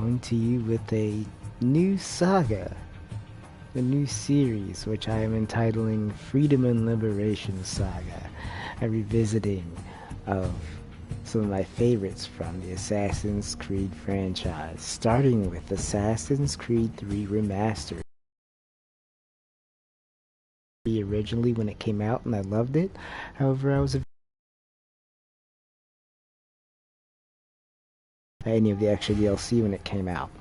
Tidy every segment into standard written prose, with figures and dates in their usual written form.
coming to you with a new saga, a new series, which I am entitling Freedom and Liberation Saga, a revisiting of some of my favorites from the Assassin's Creed franchise, starting with Assassin's Creed 3 Remastered. Originally when it came out, and I loved it. However, I was any of the extra DLC when it came out.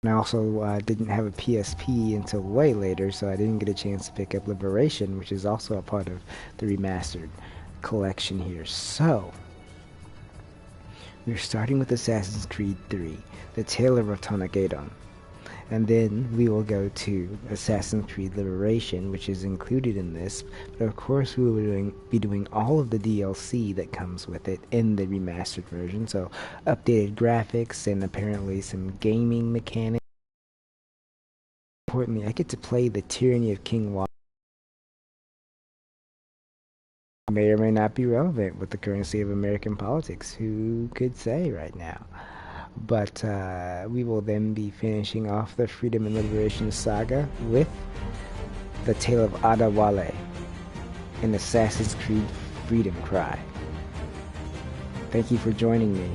And I also didn't have a PSP until way later, so I didn't get a chance to pick up Liberation, which is also a part of the Remastered collection here. So, we're starting with Assassin's Creed 3, The Tale of Rotonagadon. And then we will go to Assassin's Creed Liberation, which is included in this, but of course we will be doing all of the DLC that comes with it in the remastered version, so updated graphics and apparently some gaming mechanics. Importantly, I get to play the Tyranny of King Wa. May or may not be relevant with the current state of American politics, who could say right now. But we will then be finishing off the Freedom and Liberation saga with the Tale of Adewale and Assassin's Creed Freedom Cry. Thank you for joining me.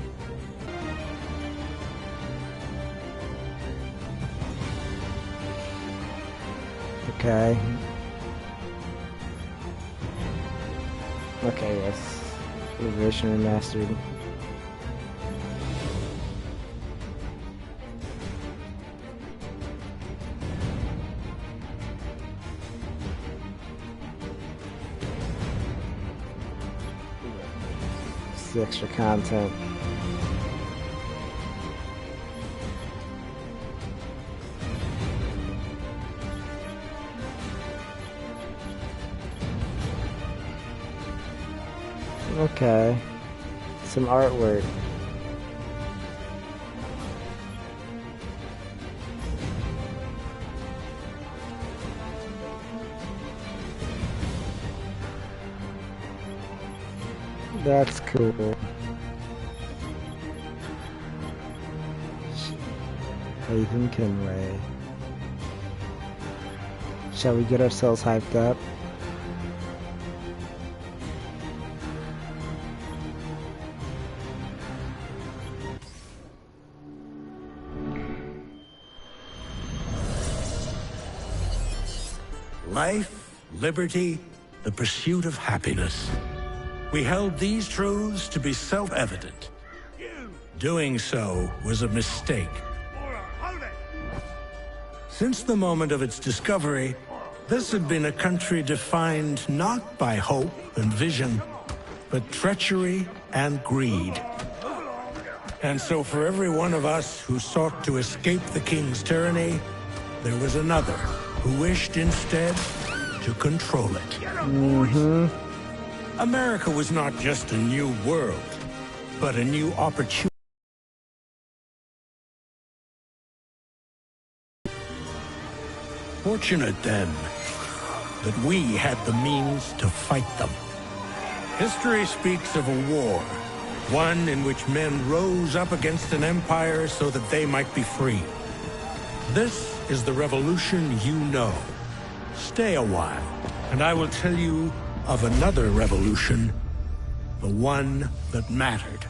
Okay. Okay, yes. Liberation Remastered. The extra content. Okay. Some artwork. That's cool. Haytham Kenway. Shall we get ourselves hyped up? Life, liberty, the pursuit of happiness. We held these truths to be self-evident. Doing so was a mistake. Since the moment of its discovery, this had been a country defined not by hope and vision, but treachery and greed. And so for every one of us who sought to escape the king's tyranny, there was another who wished instead to control it. America was not just a new world, but a new opportunity. Fortunate, then, that we had the means to fight them. History speaks of a war, one in which men rose up against an empire so that they might be free. This is the revolution you know. Stay a while, and I will tell you of another revolution, the one that mattered.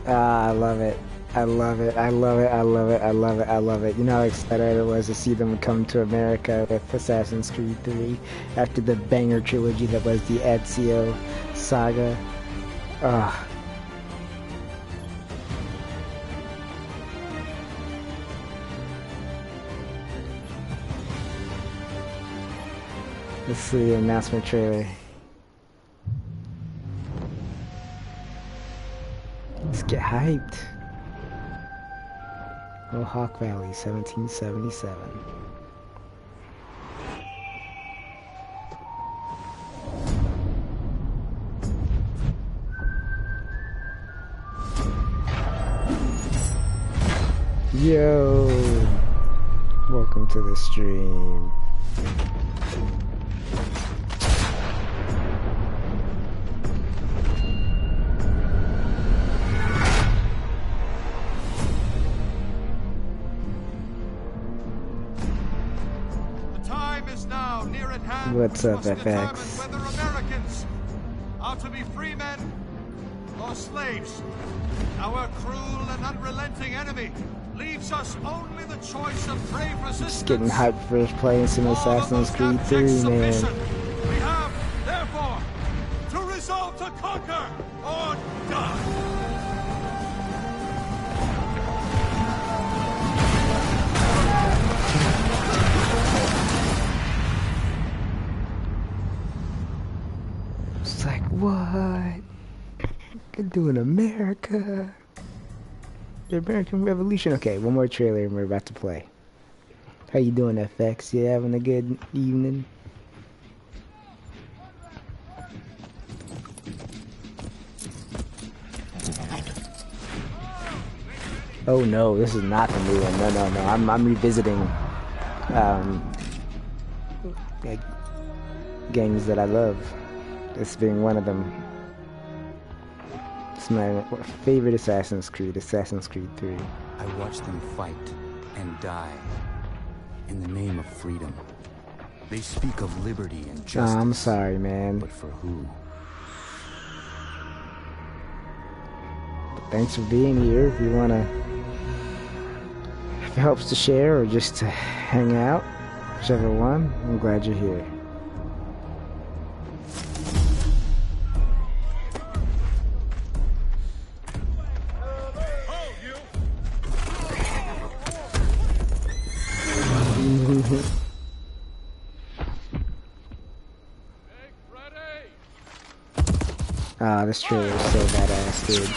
I love it. I love it. I love it. I love it. I love it. I love it. You know how excited I was to see them come to America with Assassin's Creed 3 after the banger trilogy that was the Ezio saga. Let's see the announcement trailer. Let's get hyped. Oh, Hawk Valley, 1777. Yo! Welcome to the stream. What's We up, must determine FX? whether Americans are to be free men or slaves. Our cruel and unrelenting enemy leaves us only the choice of brave Just getting resistance hyped for playing some or the Assassin's most Creed abject 3, man. submission. We have, therefore, to resolve to conquer or die. It's like, what? Could do in America. The American Revolution. Okay, one more trailer and we're about to play. How you doing, FX? You having a good evening? Oh no, this is not the new one. No, no, no. I'm revisiting um, like, games that I love. This being one of them. It's my favorite Assassin's Creed 3. I watch them fight and die in the name of freedom. They speak of liberty and justice. I'm sorry, man. But for who? But thanks for being here. If you wanna, if it helps to share or just to hang out, whichever one, I'm glad you're here. Ah, this trailer is so badass, dude.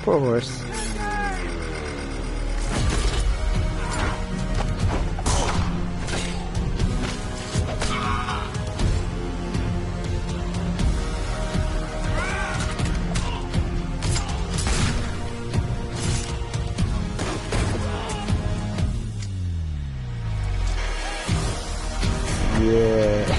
Poor horse. Yeah.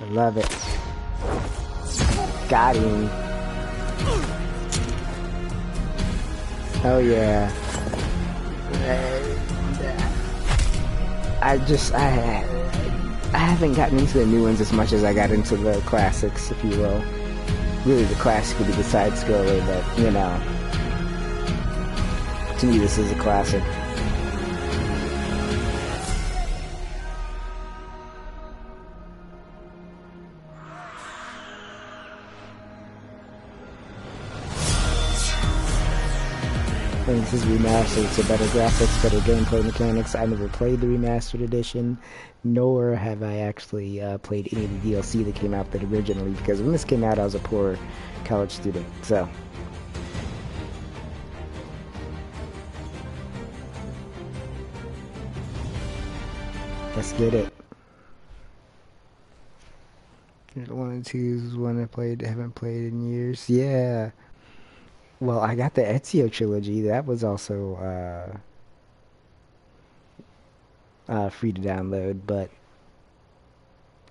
I love it. Got him. Oh yeah. I haven't gotten into the new ones as much as I got into the classics, if you will. Really, the classic would be the side scroller, but you know, to me, this is a classic. This is remastered, so better graphics, better gameplay mechanics. I never played the remastered edition, nor have I actually played any of the DLC that came out that originally, because when this came out I was a poor college student, so. Let's get it. One and two is one I haven't played in years. Yeah. Well, I got the Ezio trilogy. That was also free to download, but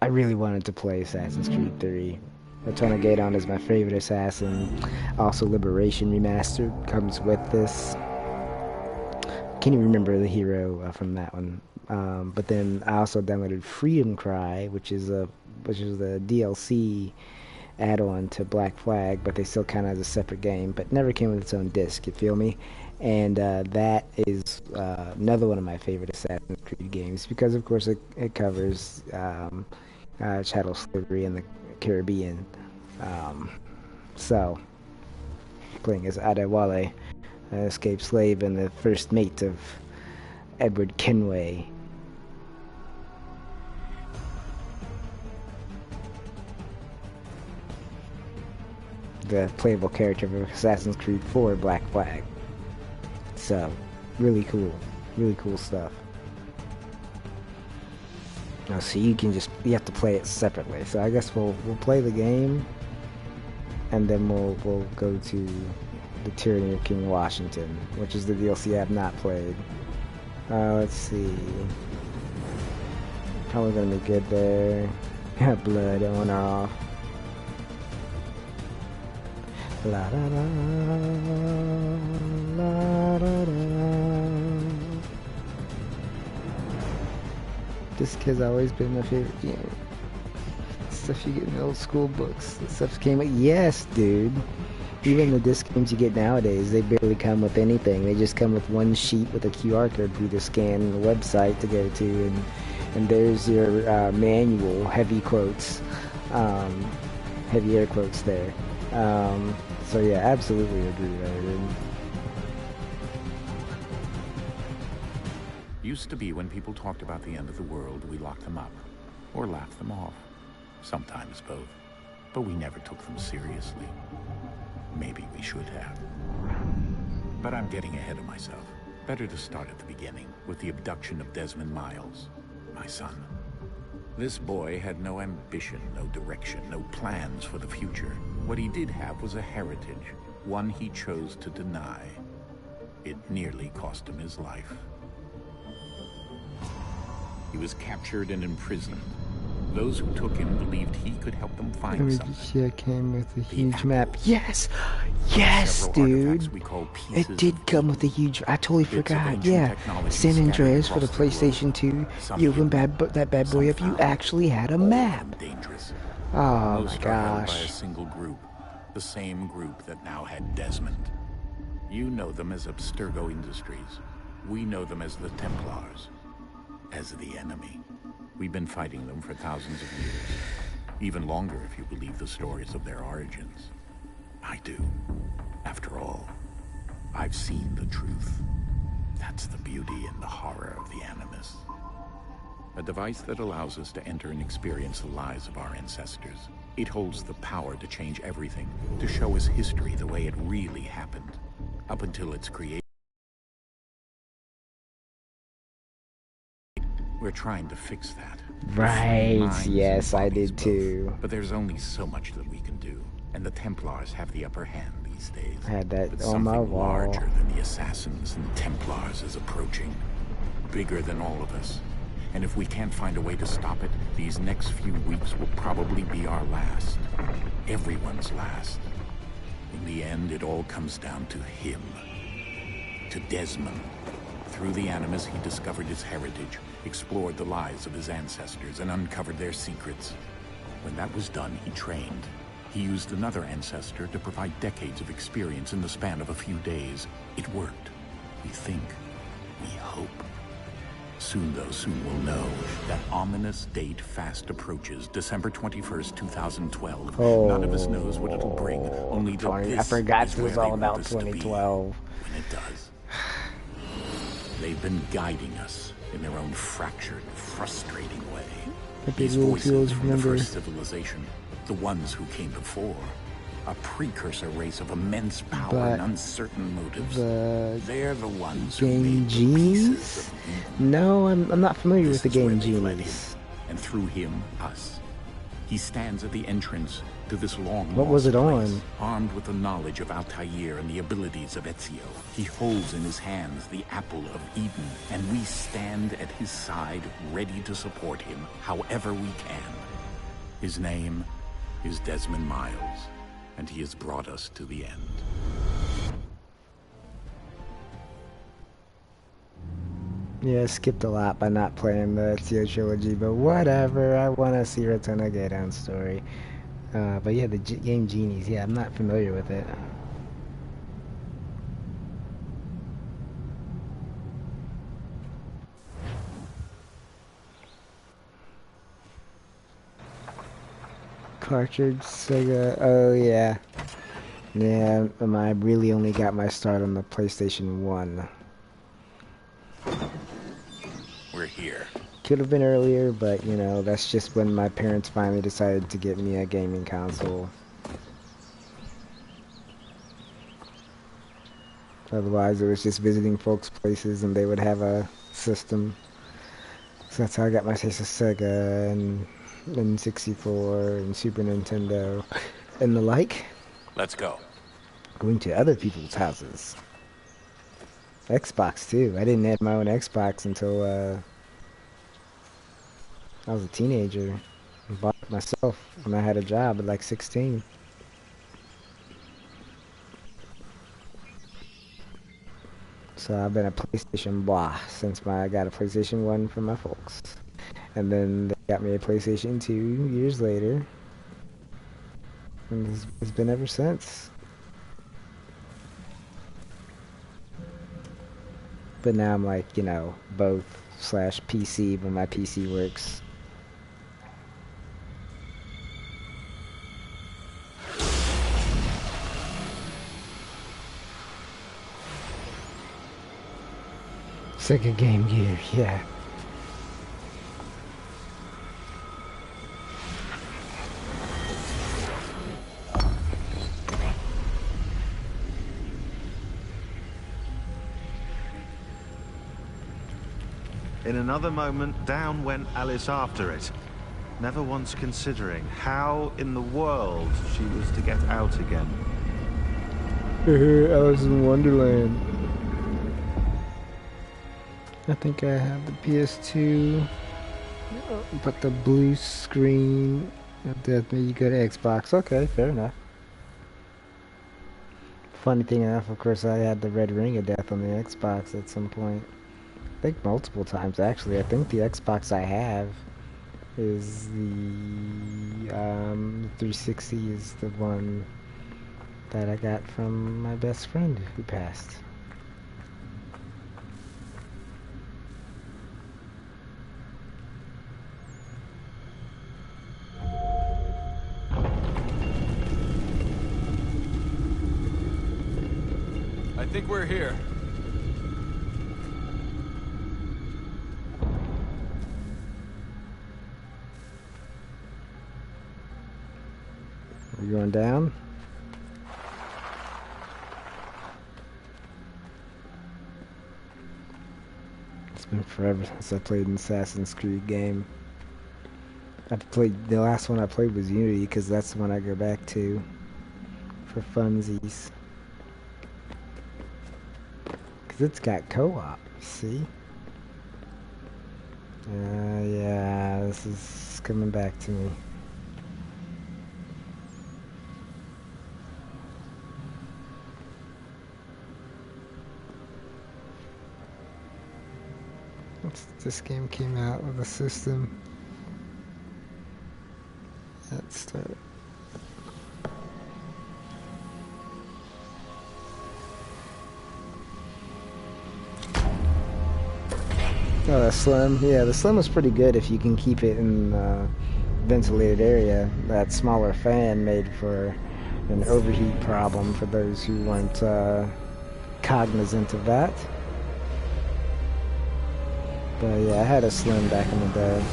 I really wanted to play Assassin's Creed 3. Latona Gaedon is my favorite assassin. Also, Liberation Remastered comes with this. Can't even remember the hero from that one. But then I also downloaded Freedom Cry, which is the DLC add-on to Black Flag, but they still count as a separate game, but never came with its own disc, you feel me? And that is another one of my favorite Assassin's Creed games, because of course it covers chattel slavery in the Caribbean. So, playing as Adewale, an escaped slave and the first mate of Edward Kenway. The playable character of Assassin's Creed 4 Black Flag. So, really cool. Really cool stuff. Oh, so you have to play it separately. So I guess we'll play the game, and then we'll go to the Tyranny of King Washington, which is the DLC I've not played. Let's see. Probably gonna be good there. Blood on or off. La da da la da da. This has always been my favorite game. Stuff you get in old school books. The stuff came with, yes, dude. Even the disc games you get nowadays, they barely come with anything. They just come with one sheet with a QR code for you to scan the website to go to, and there's your manual, heavy quotes, heavy air quotes there. So yeah, absolutely agree, dude. Used to be when people talked about the end of the world, we locked them up, or laughed them off. Sometimes both. But we never took them seriously. Maybe we should have. But I'm getting ahead of myself. Better to start at the beginning, with the abduction of Desmond Miles, my son. This boy had no ambition, no direction, no plans for the future. What he did have was a heritage, one he chose to deny. It nearly cost him his life. He was captured and imprisoned. Those who took him believed he could help them find something. Yeah, came with a huge map. Yes! Yes, dude! It did come with a huge... I totally forgot. Yeah. San Andreas for the PlayStation 2. You open that bad boy up, you actually had a map. Oh my gosh. By a single group. The same group that now had Desmond. You know them as Abstergo Industries. We know them as the Templars. As the enemy. We've been fighting them for thousands of years. Even longer if you believe the stories of their origins. I do. After all, I've seen the truth. That's the beauty and the horror of the Animus. A device that allows us to enter and experience the lives of our ancestors. It holds the power to change everything, to show us history the way it really happened. Up until its creation. We're trying to fix that. Right, yes, I did too. But there's only so much that we can do, and the Templars have the upper hand these days. I had that but on my wall. Something larger than the Assassins and Templars is approaching. Bigger than all of us. And if we can't find a way to stop it, these next few weeks will probably be our last. Everyone's last. In the end, it all comes down to him. To Desmond. Through the Animus, he discovered his heritage, explored the lives of his ancestors, and uncovered their secrets. When that was done, he trained. He used another ancestor to provide decades of experience in the span of a few days. It worked. We think. We hope. Soon, though, soon we'll know. That ominous date fast approaches, December 21st, 2012. Oh, none of us knows what it'll bring. Only that this I forgot is it was where all they about want us to be 2012. when it does. They've been guiding us in their own fractured, frustrating way. These voices from the first civilization, the ones who came before, a precursor race of immense power and uncertain motives. They're the ones who made the pieces of Eden. No, I'm not familiar with the game Genies. And through him, us. He stands at the entrance to this long What was it place, on? armed with the knowledge of Altair and the abilities of Ezio. He holds in his hands the apple of Eden, and we stand at his side, ready to support him however we can. His name is Desmond Miles, and he has brought us to the end. Yeah, I skipped a lot by not playing the Ezio trilogy, but whatever. I want to see Return of Gaydon's story. But yeah, the game Genies, yeah, I'm not familiar with it. Cartridge Sega, oh yeah. Yeah, I really only got my start on the PlayStation 1. We're here. Could have been earlier, but you know, that's just when my parents finally decided to get me a gaming console. Otherwise, it was just visiting folks' places, and they would have a system. So that's how I got my taste of Sega and N64 and Super Nintendo and the like. Let's go. Going to other people's houses. Xbox too. I didn't have my own Xbox until I was a teenager. I bought it myself when I had a job at like 16. So I've been a PlayStation boy since I got a PlayStation 1 from my folks. And then they got me a PlayStation 2 years later. And it's been ever since. But now I'm like, you know, both slash PC when my PC works. Sega Game Gear, yeah. In another moment, down went Alice after it, never once considering how in the world she was to get out again. Alice in Wonderland. I think I have the PS2, but the blue screen of death made you go to Xbox. Okay, fair enough. Funny thing enough, of course, I had the red ring of death on the Xbox at some point. I think multiple times, actually. I think the Xbox I have is the 360 is the one that I got from my best friend who passed. I think we're here. Are you going down? It's been forever since I played an Assassin's Creed game. The last one I played was Unity because that's the one I go back to for funsies. Because it's got co-op, see? Yeah, this is coming back to me. This game came out with a system. Let's start. Oh, the Slim. Yeah, the Slim is pretty good if you can keep it in a ventilated area. That smaller fan made for an overheat problem for those who weren't cognizant of that. But yeah, I had a Slim back in the day.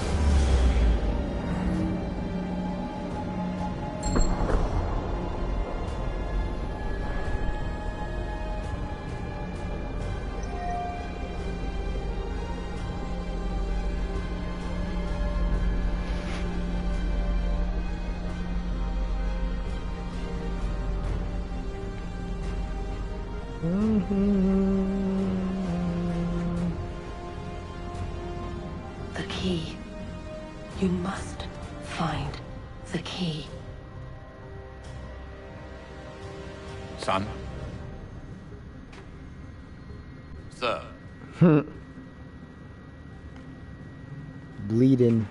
The key. You must find the key. Son? Sir. Bleeding.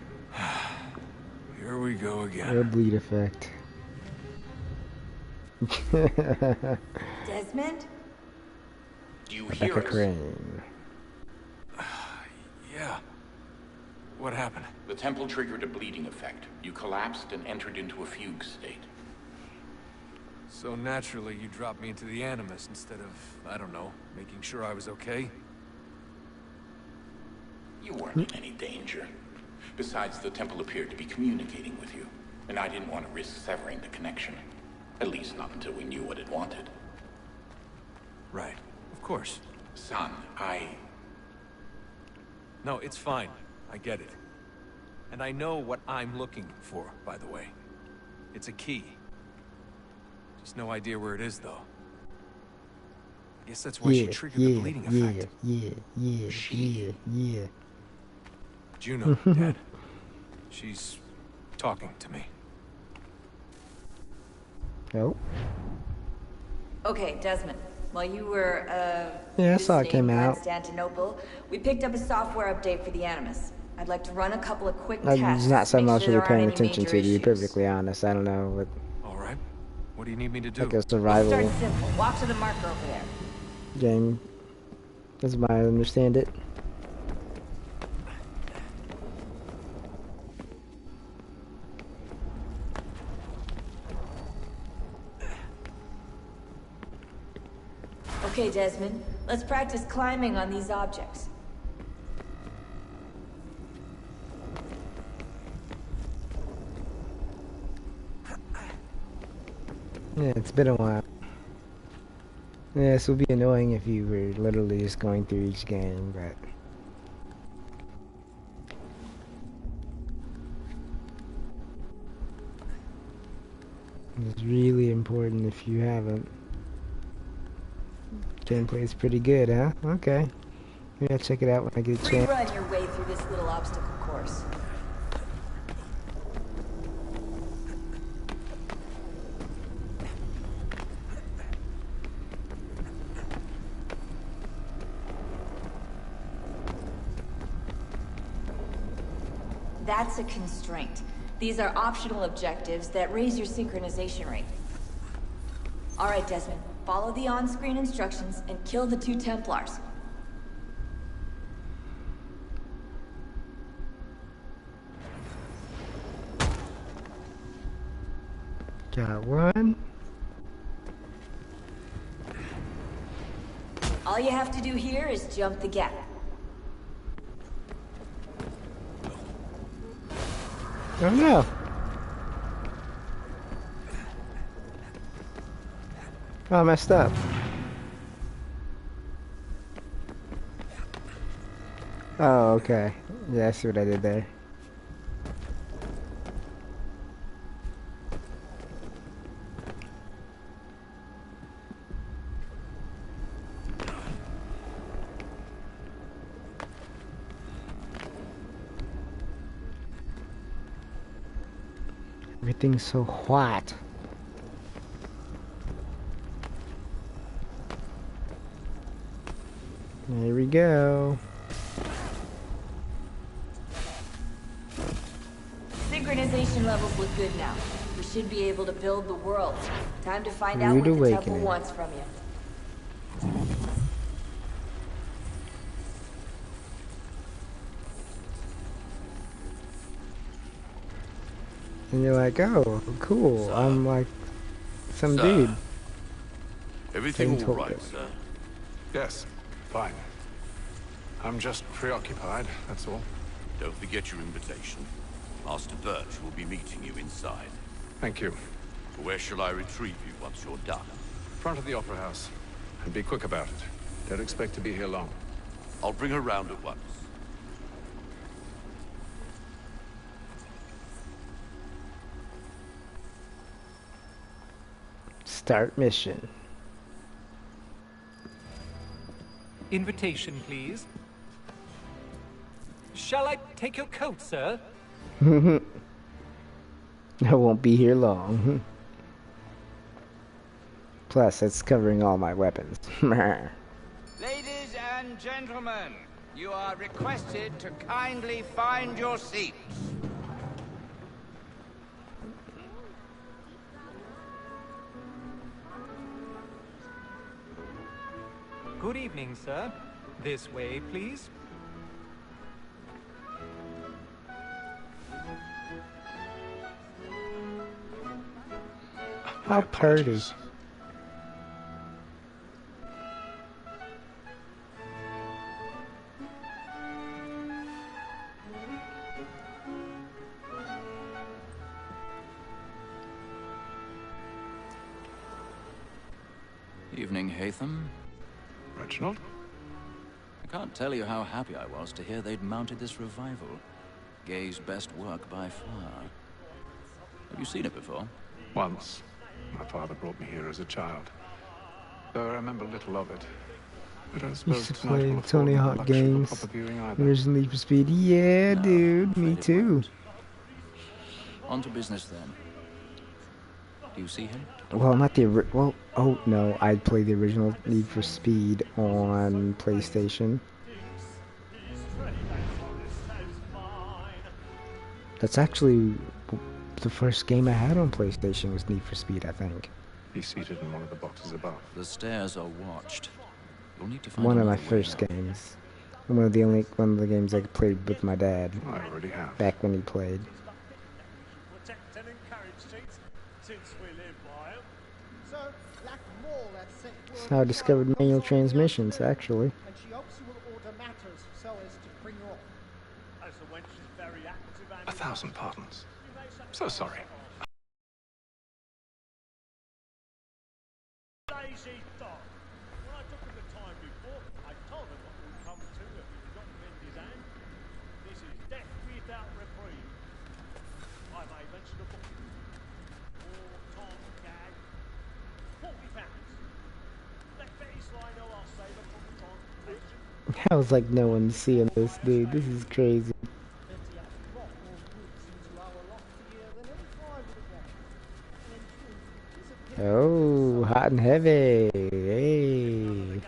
Here we go again. Or bleed effect. Desmond? Do you Rebecca hear us? Crane. Yeah. What happened? The temple triggered a bleeding effect. You collapsed and entered into a fugue state. So naturally, you dropped me into the Animus instead of, I don't know, making sure I was okay? You weren't in any danger. Besides, the temple appeared to be communicating with you, and I didn't want to risk severing the connection. At least not until we knew what it wanted. Right. Of course. Son, No, it's fine. I get it. And I know what I'm looking for, by the way. It's a key. Just no idea where it is, though. I guess that's why she triggered the bleeding effect. Yeah. Juno, Dad. She's talking to me. Oh. Okay, Desmond. While you were, Yeah, I saw it came visiting out. Constantinople, we picked up a software update for the Animus. I'd like to run a couple of quick It's tests. not something make I was sure really there aren't paying any attention major to be issues. perfectly honest. I don't know what, All right. What do you need me to do? like a We'll survival start simple. Walk to the marker over there. game, as I understand it. Okay, Desmond. Let's practice climbing on these objects. Yeah, it's been a while. Yeah, this would be annoying if you were literally just going through each game, but... It's really important if you haven't. Gameplay is pretty good, huh? Okay. Maybe I'll check it out when I get a chance. Run your way through this little obstacle course. That's a constraint. These are optional objectives that raise your synchronization rate. All right, Desmond. Follow the on-screen instructions and kill the 2 Templars. Got one. All you have to do here is jump the gap. Oh no. Oh, I messed up. Oh, okay. Yeah, I see what I did there. Everything's so hot. There we go. Synchronization levels look good now. We should be able to build the world. Time to find out Rude what the temple awakening. wants from you. And you're like, oh, cool. I'm like some dude. Everything Being all told right, it. sir? Yes, fine. I'm just preoccupied, that's all. Don't forget your invitation. Master Birch will be meeting you inside. Thank you. Where shall I retrieve you once you're done? Front of the Opera House. And be quick about it. Don't expect to be here long. I'll bring her round at once. Start mission. Invitation, please. Shall I take your coat, sir? I won't be here long. Plus, it's covering all my weapons. Ladies and gentlemen, you are requested to kindly find your seats. Good evening, sir. This way, please. How pretty. Evening, Haytham. Reginald? I can't tell you how happy I was to hear they'd mounted this revival. Gay's best work by far. Have you seen it before? Once. My father brought me here as a child. Though I remember little of it. But I suppose Used to tonight play will Tony afford me the Hawk luxury of a games. proper viewing either. Original Need for Speed. Yeah, No, dude. I'm Me afraid it too. won't. On to business then. Do you see him? Well, not the well. Oh no, I played the original Need for Speed on PlayStation. That's actually the first game I had on PlayStation was Need for Speed, I think. He's seated in one of the boxes above. The stairs are watched. You'll need to find One of my another way first up. games. One of the games I played with my dad. I already have. Back when he played. Protect and encourage these, since we live by 'em. So, like more that set That's how I discovered manual transmissions, actually. and she hopes you will order matters so as to bring her off. As the wench is very active and 1,000 pardons. So sorry. lazy dog. When I took him the time before, I told him what would come to if he did not bend his hand. This is death without reprieve. I may mention a book. Or Tom Gag. £40. Let Betty Sly know I'll save her from the transportation. I was like, no one's seeing this, dude. This is crazy. Betty has brought more goods into our loft here than any private account. And in truth, it's a pity. Oh, hot and heavy. Hey.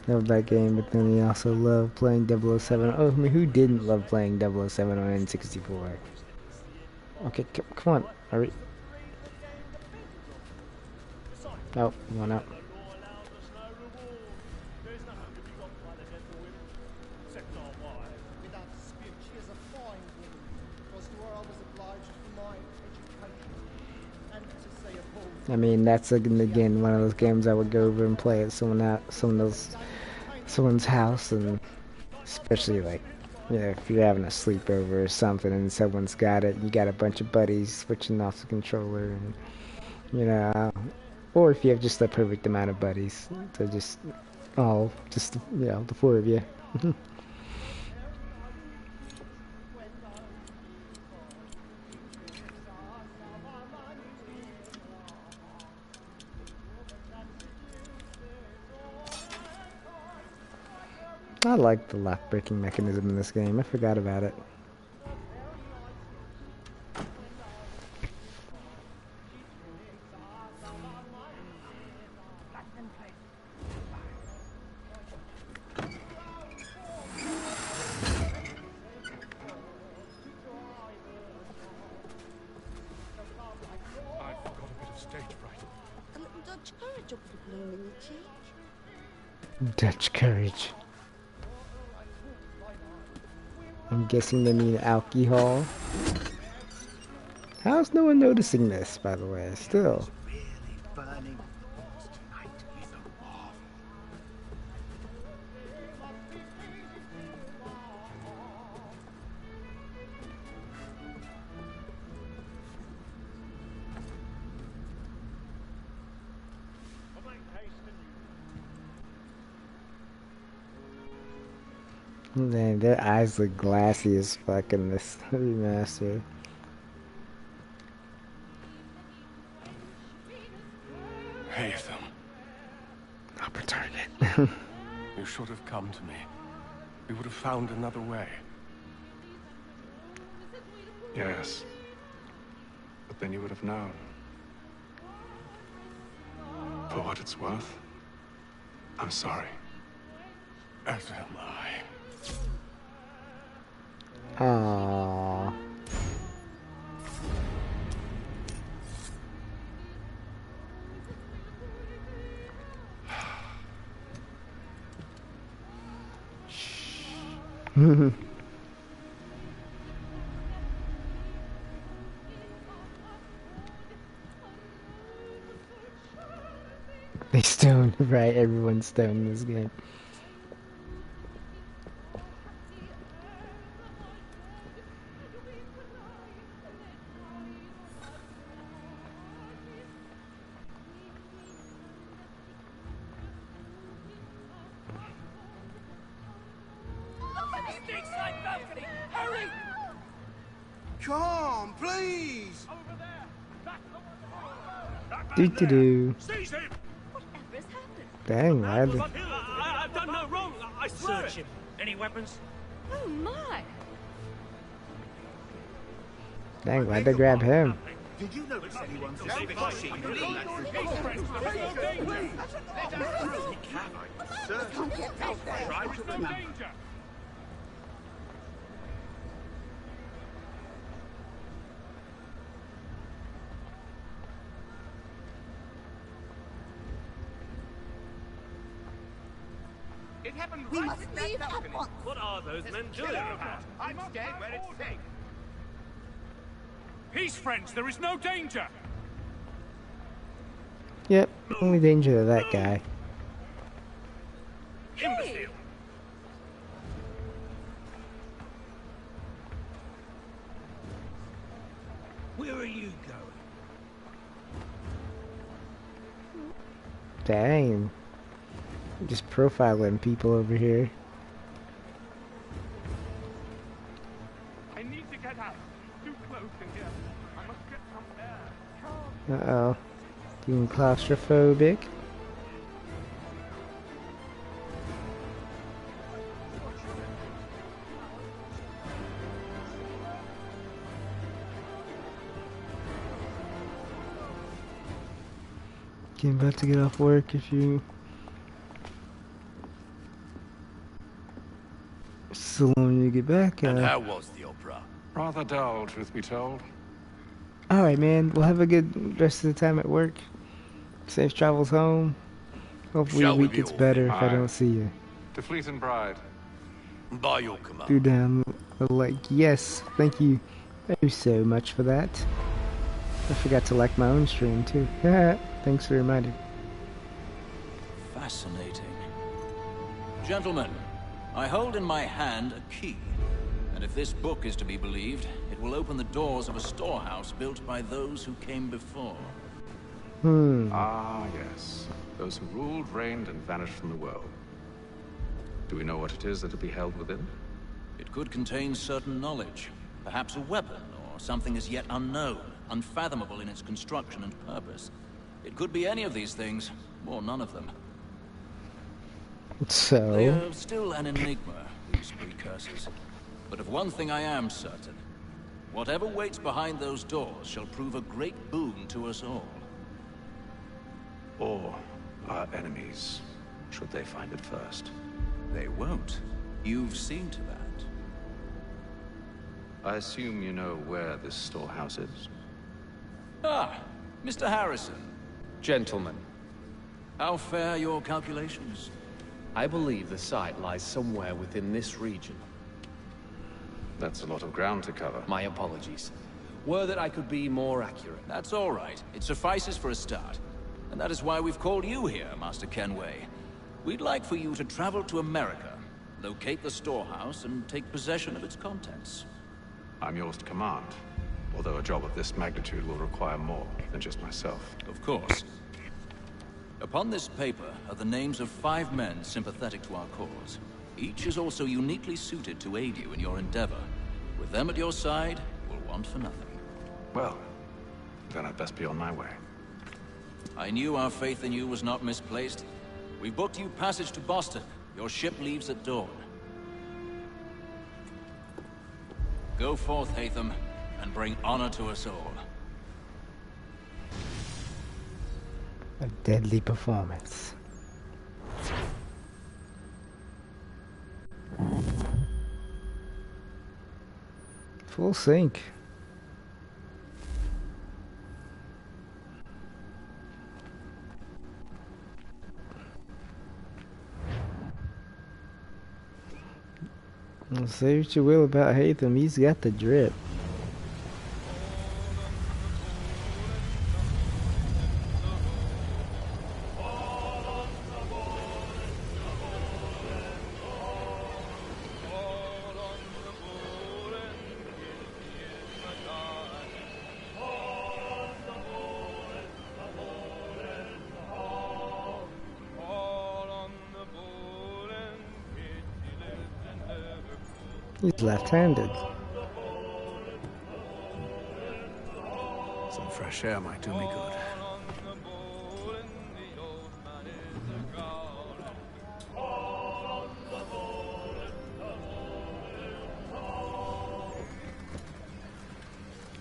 Love that game, but then he also loved playing 007. Oh, I mean, who didn't love playing 007 on N64? Okay, come on. Hurry. Oh, one up. Without dispute, she is a fine woman. Because to her I was obliged for my education. And to say a bold I mean, that's again one of those games I would go over and play at someone's house, and especially like, you know, if you're having a sleepover or something and someone's got it, you got a bunch of buddies switching off the controller, and you know, or if you have just the perfect amount of buddies to just you know, the four of you. I like the lock breaking mechanism in this game. I forgot about it. I've got a bit of stage fright. A little Dutch courage up the blooming cheek. Dutch courage. I'm guessing they mean alcohol. How's no one noticing this, by the way, still? Man, their eyes look glassy as fuck in this remaster. Haytham. I'll return it. You should have come to me. We would have found another way. Yes. But then you would have known. For what it's worth, I'm sorry. As am I. Aww. They stoned, right? Everyone's stoned in this game. Sneak side balcony! Hurry! Come, please! Do do do. Seize him! Whatever's happened? Dang, why I've done no wrong. I search him. Any weapons? Oh my! Dang, why'd they grab him? Did you notice anyone from It happened We right must at that leave balcony. at once. What are those men doing? I'm staying where it's safe. Peace, friends. There is no danger. Yep, only danger to that guy. Imbecile. Where are you going? Dang. Just profiling people over here. I need to get out. Too close in here. I must get some air. Uh-oh. Being claustrophobic. Okay, I'm about to get off work if you... So long you get back. And how was the opera? Rather dull, truth be told. Alright, man. We'll have a good rest of the time at work. Safe travels home. Hopefully your week gets better if I don't see you. To Fleet and Bride. By your command. Do down like yes. Thank you so much for that. I forgot to like my own stream too. Thanks for reminding. Fascinating. Gentlemen, I hold in my hand a key. And if this book is to be believed, it will open the doors of a storehouse built by those who came before. Ah, yes. Those who ruled, reigned, and vanished from the world. Do we know what it is that will be held within? It could contain certain knowledge. Perhaps a weapon, or something as yet unknown, unfathomable in its construction and purpose. It could be any of these things, or none of them. They So are still an enigma, these precursors. But of one thing I am certain. Whatever waits behind those doors shall prove a great boon to us all. Or our enemies, should they find it first. They won't. You've seen to that. I assume you know where this storehouse is? Ah, Mr. Harrison. Gentlemen, How fare your calculations? I believe the site lies somewhere within this region. That's a lot of ground to cover. My apologies. Were that I could be more accurate. That's all right. It suffices for a start. And that is why we've called you here, Master Kenway. We'd like for you to travel to America, locate the storehouse, and take possession of its contents. I'm yours to command. Although a job of this magnitude will require more than just myself. Of course. Upon this paper are the names of 5 men sympathetic to our cause. Each is also uniquely suited to aid you in your endeavor. With them at your side, you will want for nothing. Well, then I'd best be on my way. I knew our faith in you was not misplaced. We booked you passage to Boston. Your ship leaves at dawn. Go forth, Haytham, and bring honor to us all. a deadly performance. Full sync. Well, say what you will about Haytham, he's got the drip. He's left-handed. Some fresh air might do me good.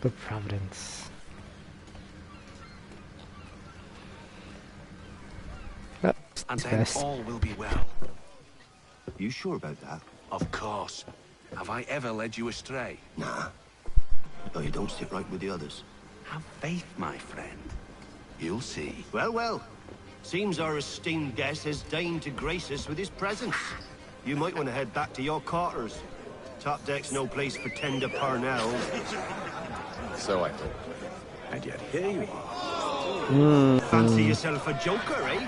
The Providence. Oh, And he's then best. all will be well. You sure about that? Of course. Have I ever led you astray? Nah. No, you don't sit right with the others. Have faith, my friend. You'll see. Well, well. Seems our esteemed guest has deigned to grace us with his presence. You might want to head back to your quarters. Top deck's no place for tender parnells. So I thought. And yet here you are. Fancy yourself a joker, eh?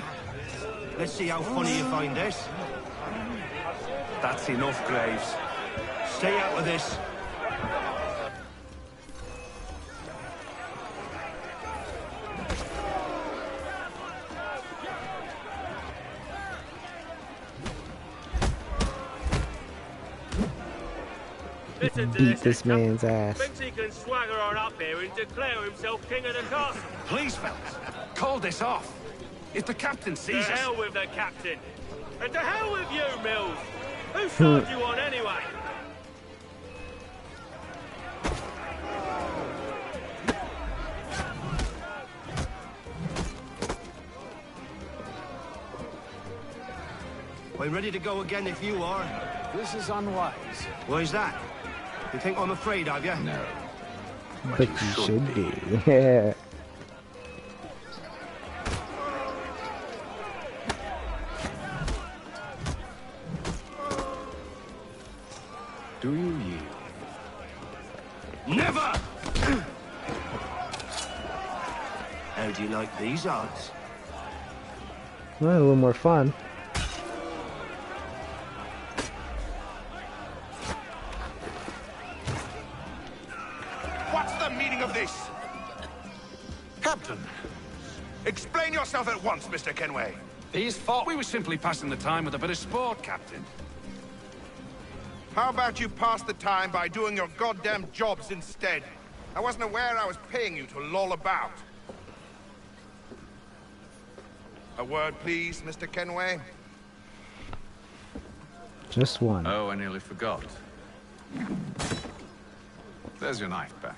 Let's see how funny you find this. That's enough, Graves. Stay out of this. Listen to Beat this Haytham. man's ass. Thinks he can swagger on up here and declare himself king of the castle. Please, fellas, call this off. If the captain To sees us... hell with the captain. And to hell with you, Mills. Whose side you on anyway? I'm ready to go again if you are. This is unwise. Why's that? You think I'm afraid of you? No. But you should be. Yeah. Do you yield? Never! How do you like these odds? Well, a little more fun. What's the meaning of this? Captain, Explain yourself at once, Mr. Kenway. these thought we were simply passing the time with a bit of sport, Captain. How about you pass the time by doing your goddamn jobs instead? I wasn't aware I was paying you to loll about. A word, please, Mr. Kenway. Just one. Oh, I nearly forgot. There's your knife back.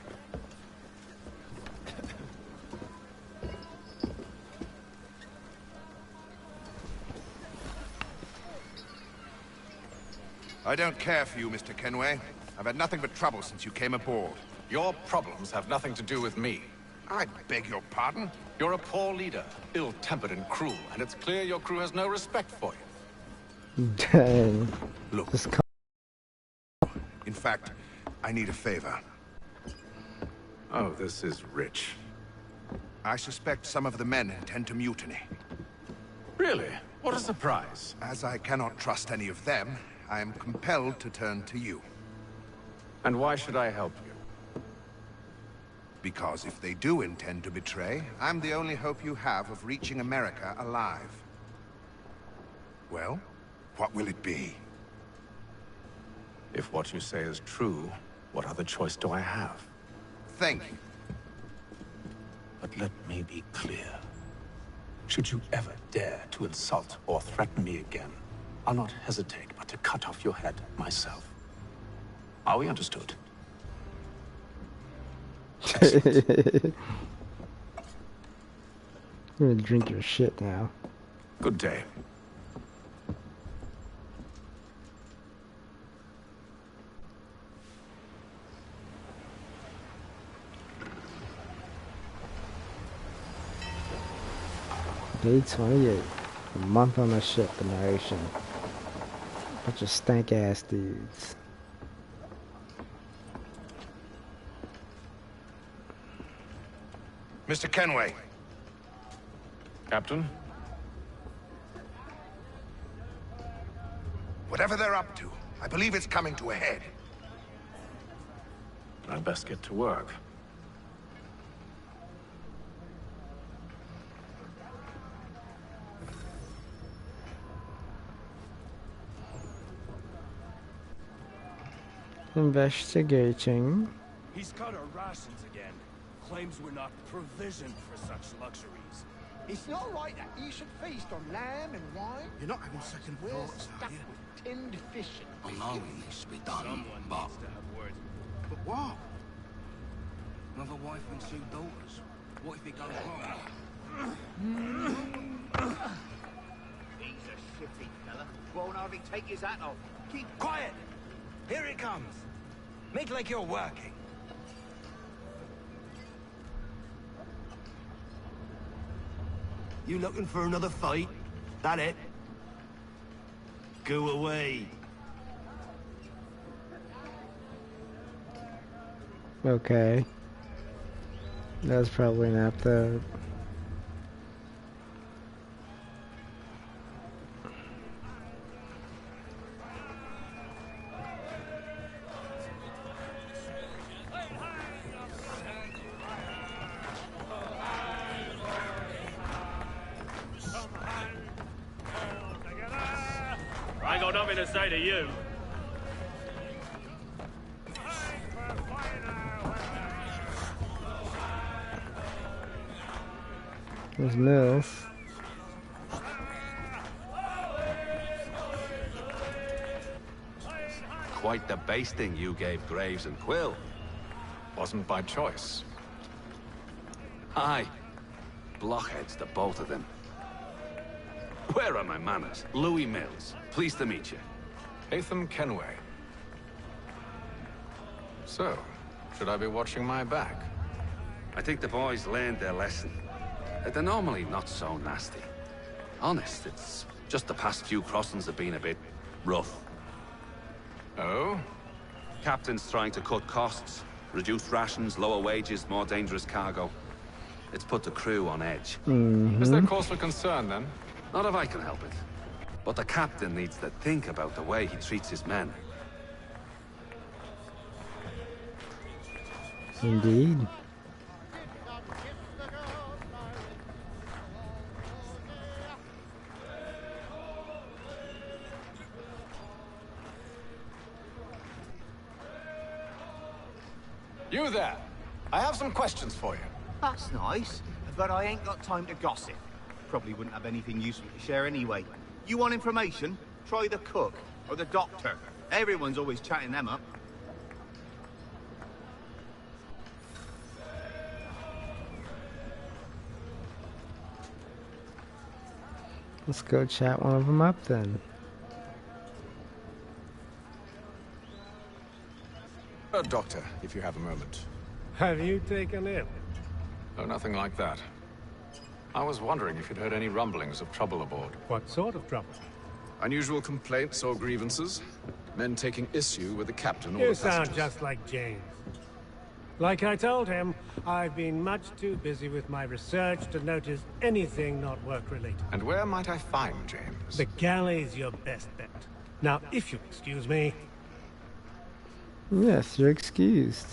I don't care for you, Mr. Kenway. I've had nothing but trouble since you came aboard. Your problems have nothing to do with me. I beg your pardon? You're a poor leader, ill-tempered and cruel, and it's clear your crew has no respect for you. Dang. Look. In fact, I need a favor. Oh, this is rich. I suspect some of the men intend to mutiny. Really? What a surprise. As I cannot trust any of them, I am compelled to turn to you. And why should I help you? Because if they do intend to betray, I'm the only hope you have of reaching America alive. Well, what will it be? If what you say is true, what other choice do I have? Thank you. But let me be clear. Should you ever dare to insult or threaten me again, I'll not hesitate but to cut off your head myself. Are we understood? I'm gonna drink your shit now. Good day. Day 28. A month on the ship, the narration. Bunch of stank ass dudes. Mr. Kenway. Captain? Whatever they're up to, I believe it's coming to a head. I'd best get to work. Investigating. He's cut our rations again. Claims we're not provisioned for such luxuries. It's not right that you should feast on lamb and wine. You're not having second We're thoughts, are stuck you? with tinned fish and I know it needs to be done, Someone but... needs to have words. But what? Another wife and 2 daughters. What if it goes wrong? He's a shitty fella. Won't hardly take his hat off. Keep quiet! Here it comes. Make like you're working. You looking for another fight? That it? Go away. Okay. That's probably not the... I ain't got nothing to say to you. There's Mills. Quite the basting you gave Graves and Quill. Wasn't by choice. Aye. Blockheads, the both of them. Where are my manners? Louis Mills. Pleased to meet you. Haytham Kenway. So, should I be watching my back? I think the boys learned their lesson. They're normally not so nasty. Honest, it's just the past few crossings have been a bit rough. Oh? Captain's trying to cut costs, reduce rations, lower wages, more dangerous cargo. It's put the crew on edge. Is there cause for concern, then? Not if I can help it. But the captain needs to think about the way he treats his men. Indeed. You there! I have some questions for you. That's nice, but I ain't got time to gossip. Probably wouldn't have anything useful to share anyway. You want information? Try the cook or the doctor. Everyone's always chatting them up. Let's go chat one of them up then. Doctor, if you have a moment. Have you taken ill? Oh, nothing like that. I was wondering if you'd heard any rumblings of trouble aboard. What sort of trouble? Unusual complaints or grievances? Men taking issue with the captain or You the sound passengers? just like James. Like I told him, I've been much too busy with my research to notice anything not work-related. And where might I find James? The galley's your best bet. Now, if you'll excuse me... Yes, you're excused.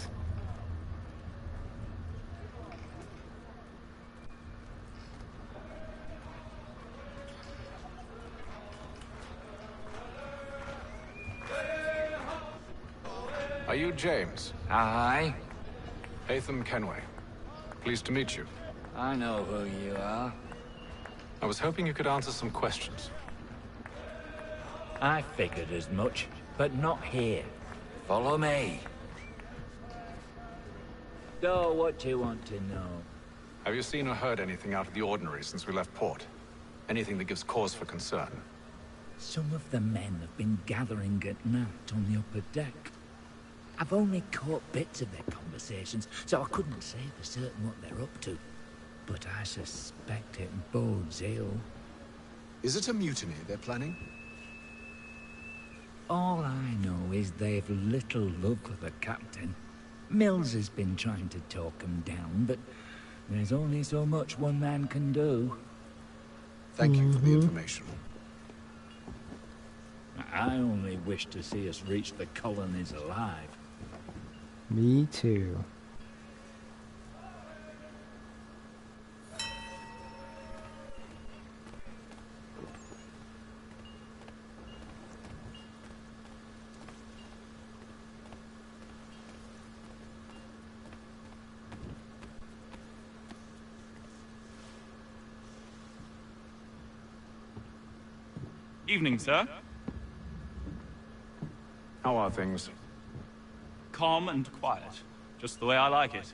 Are you James? Aye. Haytham Kenway. Pleased to meet you. I know who you are. I was hoping you could answer some questions. I figured as much, but not here. Follow me. So, what do you want to know? Have you seen or heard anything out of the ordinary since we left port? Anything that gives cause for concern? Some of the men have been gathering at night on the upper deck. I've only caught bits of their conversations, so I couldn't say for certain what they're up to. But I suspect it bodes ill. Is it a mutiny they're planning? All I know is they've little luck with the captain. Mills has been trying to talk him down, but there's only so much one man can do. Thank you for the information. I only wish to see us reach the colonies alive. Me too. Evening, sir. How are things? Calm and quiet. Just the way I like it.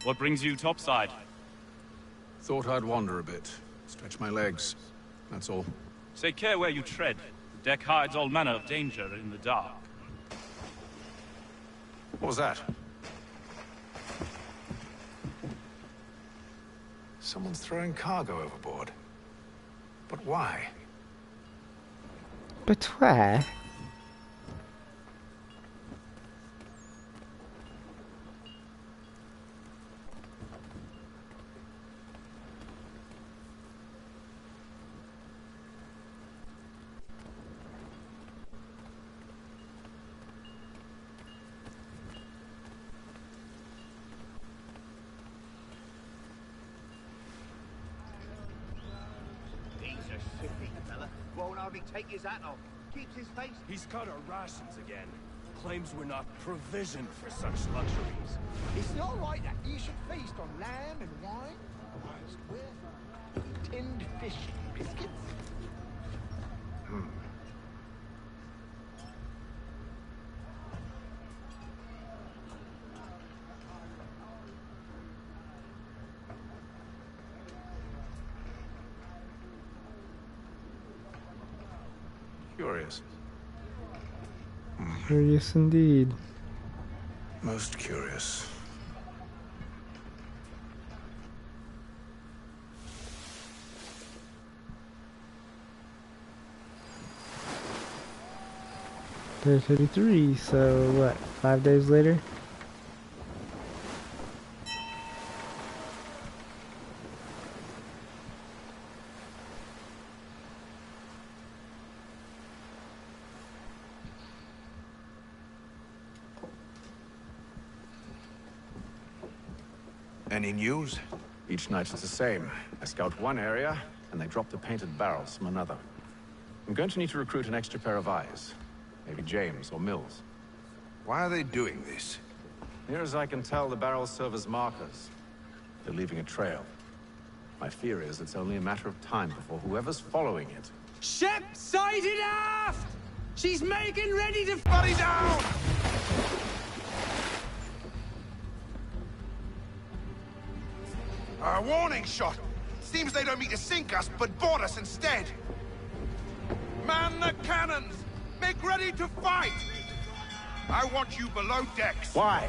What brings you topside? Thought I'd wander a bit. Stretch my legs. That's all. Take care where you tread. The deck hides all manner of danger in the dark. What was that? Someone's throwing cargo overboard. But why? But where? Won't hardly take his hat off. Keeps his face. He's cut our rations again. Claims we're not provisioned for such luxuries. It's not right that you should feast on lamb and wine, whilst we're tinned fish and biscuits. Curious. Curious indeed. Most curious. Day 33, so what, 5 days later? Any news? Each night it's the same. I scout one area, and they drop the painted barrels from another. I'm going to need to recruit an extra pair of eyes. Maybe James or Mills. Why are they doing this? Near as I can tell, the barrels serve as markers. They're leaving a trail. My fear is it's only a matter of time before whoever's following it... Ship sighted aft! She's making ready to... Buddy down! A warning shot! Seems they don't mean to sink us, but board us instead! Man the cannons! Make ready to fight! I want you below decks! Why?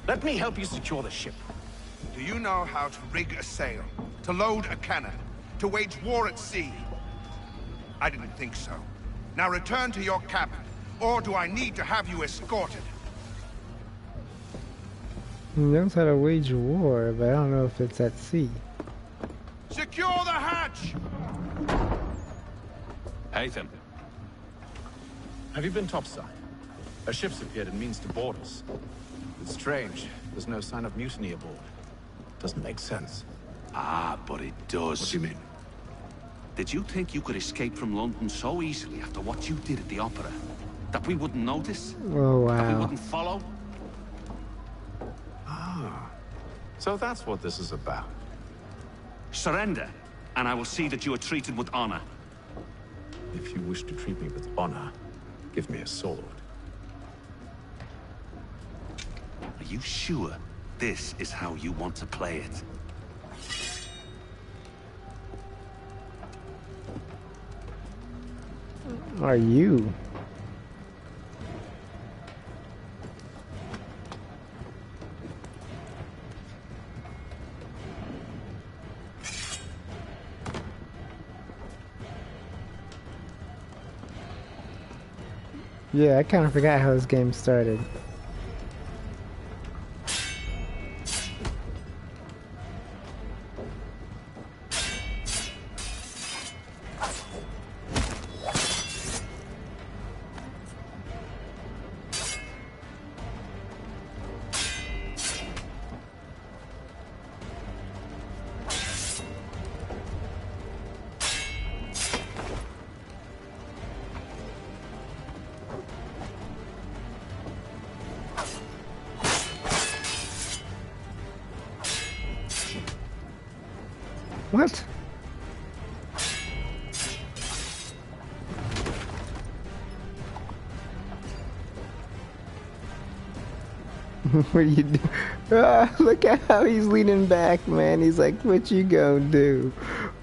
Let me help you secure the ship. Do you know how to rig a sail? To load a cannon? To wage war at sea? I didn't think so. Now return to your cabin, or do I need to have you escorted? He knows how to wage war, but I don't know if it's at sea. Secure the hatch! Haytham. Have you been topside? A ship's appeared and means to board us. It's strange. There's no sign of mutiny aboard. Doesn't make sense. Ah, but it does. What do you mean? Did you think you could escape from London so easily after what you did at the opera? That we wouldn't notice? Oh, wow. That we wouldn't follow? Ah. So that's what this is about. Surrender, and I will see that you are treated with honor. If you wish to treat me with honor, give me a sword. Are you sure this is how you want to play it? Are you? Yeah, I kind of forgot how this game started. What? What are you do? Look at how he's leaning back, man. He's like, what you gonna do?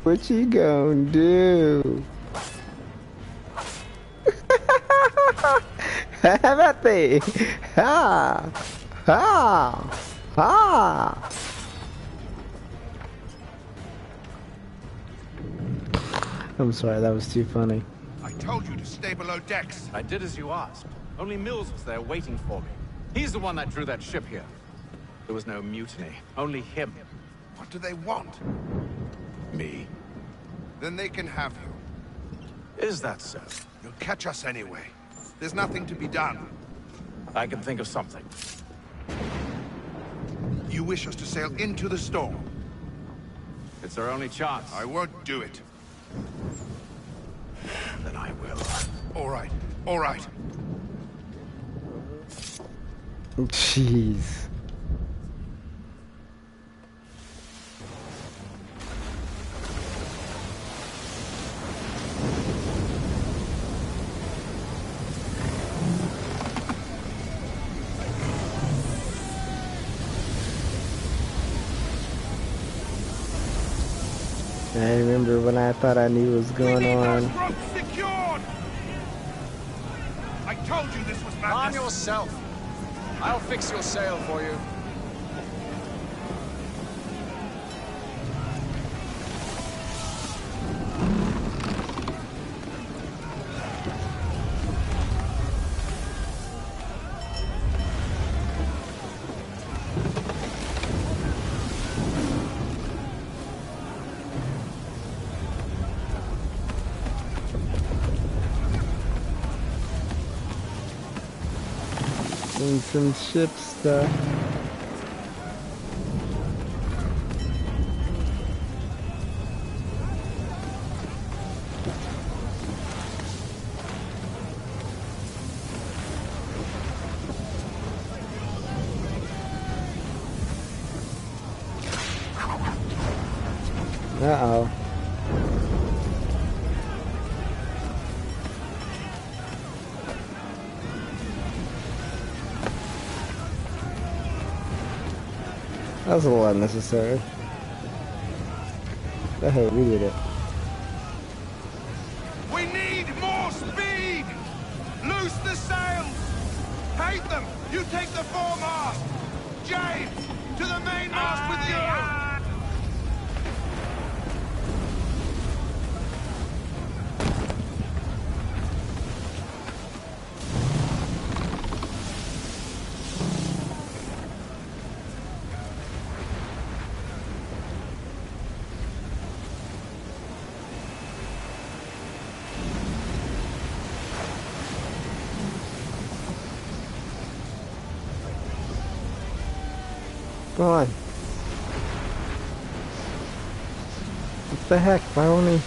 What you gonna do? Have that thing. Ha! Ha! Ha! I'm sorry, that was too funny. I told you to stay below decks. I did as you asked. Only Mills was there waiting for me. He's the one that drew that ship here. There was no mutiny, only him. What do they want? Me. Then they can have you. Is that so? You'll catch us anyway. There's nothing to be done. I can think of something. You wish us to sail into the storm? It's our only chance. I won't do it. Then I will. All right, all right. Jeez. I remember when I thought I knew what was going on. Ropes secured! I told you this was madness. Arm yourself. I'll fix your sail for you. And some ship stuff. Uh-oh. That was a little unnecessary. But hey, we did it. We need more speed! Loose the sails! Haytham, you take the foremast! James, to the mainmast with you! Come on. What the heck? Follow me.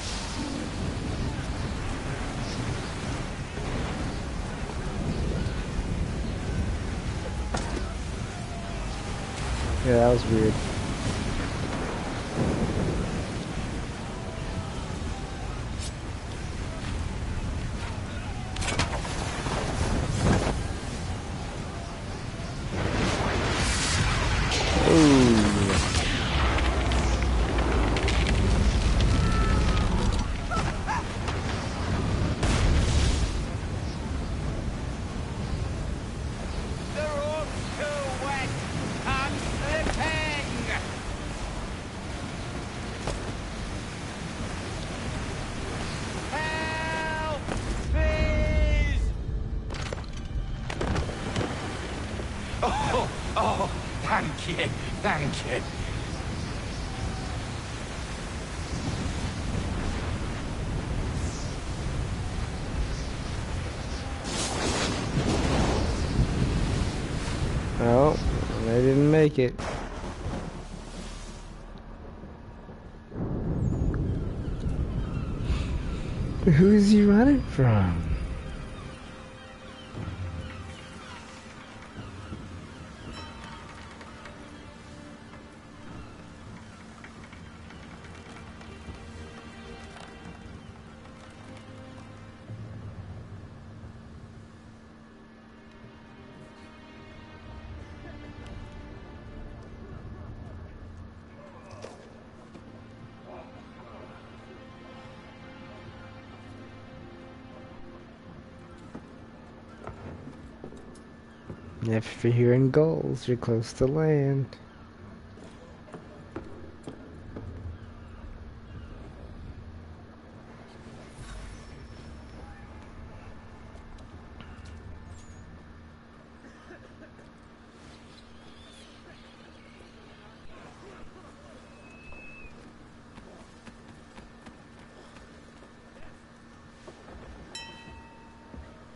Yeah, that was weird. Oh, thank you, thank you. Oh, they didn't make it. Who's he running from? If you're hearing gulls, you're close to land.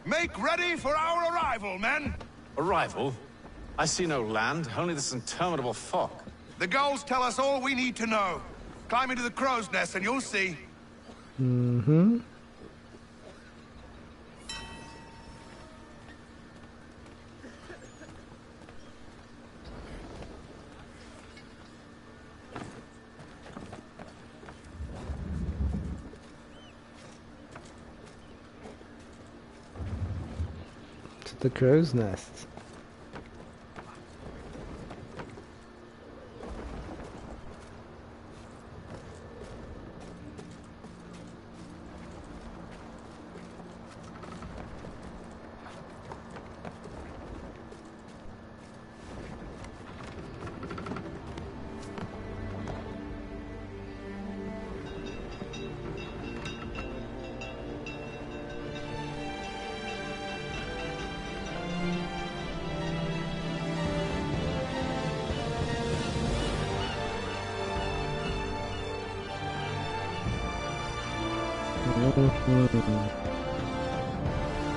Make ready for our arrival, men! Arrival? I see no land, only this interminable fog. The gulls tell us all we need to know. Climb into the crow's nest and you'll see. Mm-hmm. To the crow's nest.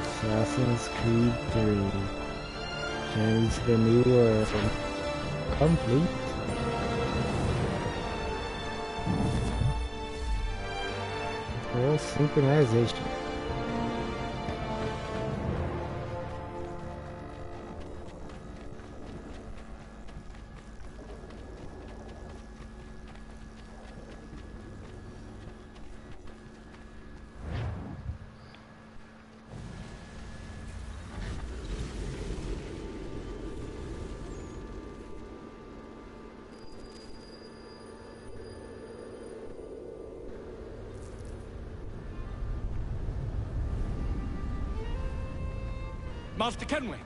Assassin's Creed 3. Journey to the New World. Complete. Full synchronization. Master Kenway!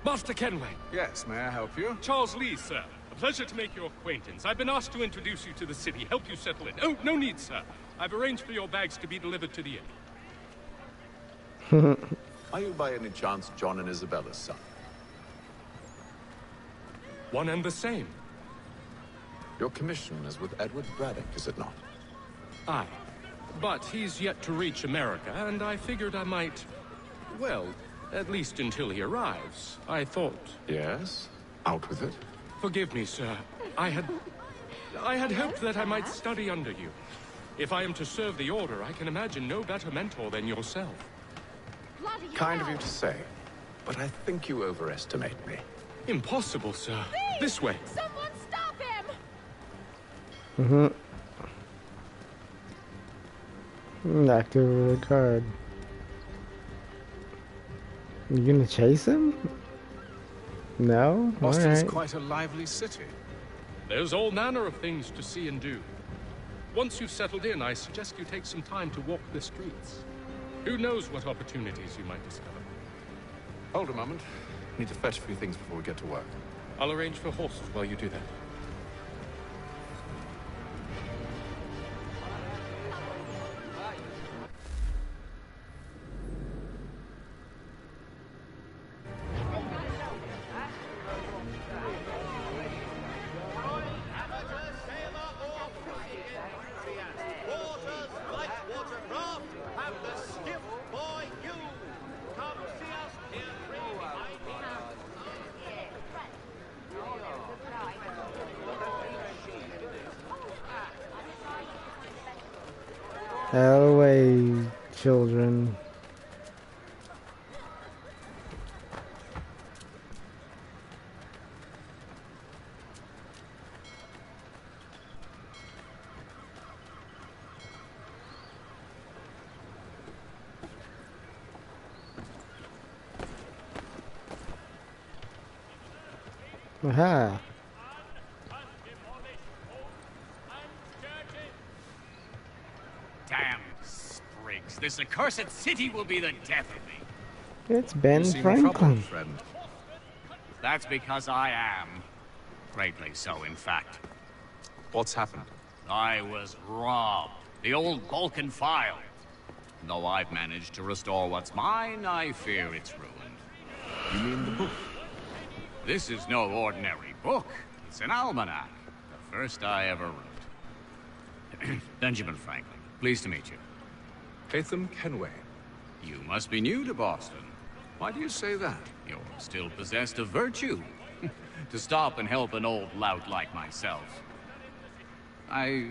Master Kenway! Yes, may I help you? Charles Lee, sir. A pleasure to make your acquaintance. I've been asked to introduce you to the city, help you settle in. Oh, no need, sir. I've arranged for your bags to be delivered to the inn. Are you by any chance John and Isabella's son? One and the same. Your commission is with Edward Braddock, is it not? Aye. But he's yet to reach America, and I figured I might... well, at least until he arrives. I thought... Yes? Out with it. Forgive me, sir. I had hoped that I might study under you. If I am to serve the Order, I can imagine no better mentor than yourself. Kind of you to say, but I think you overestimate me. Impossible, sir. This way. Someone stop him! Knocked over the card. You gonna chase him? No? Boston's Alright. quite a lively city. There's all manner of things to see and do. Once you've settled in, I suggest you take some time to walk the streets. Who knows what opportunities you might discover. Hold a moment. Need to fetch a few things before we get to work. I'll arrange for horses while you do that. Out of the way, children. Aha. Damn sprigs. This accursed city will be the death of me. It's Ben You seem Franklin. troubled, friend. That's because I am. Greatly so, in fact. What's happened? I was robbed. The old Balkan file. Though I've managed to restore what's mine, I fear it's ruined. You mean the book? This is no ordinary book. It's an almanac. The first I ever wrote. Benjamin Franklin, pleased to meet you. Haytham Kenway. You must be new to Boston. Why do you say that? You're still possessed of virtue. To stop and help an old lout like myself. I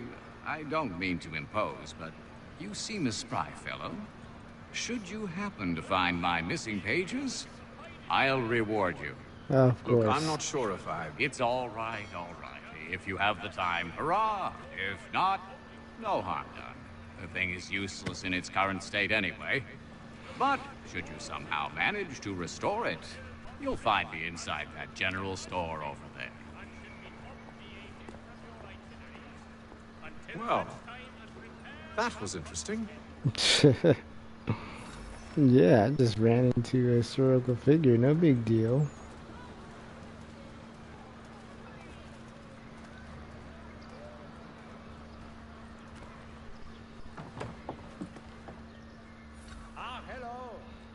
don't mean to impose, but you seem a spry fellow. Should you happen to find my missing pages, I'll reward you. Of course. Look, I'm not sure if I... It's all right, all right. If you have the time, hurrah! If not, no harm done. The thing is useless in its current state anyway. But should you somehow manage to restore it, you'll find me inside that general store over there. Well, that was interesting. Yeah, I just ran into a historical figure, no big deal. Hello.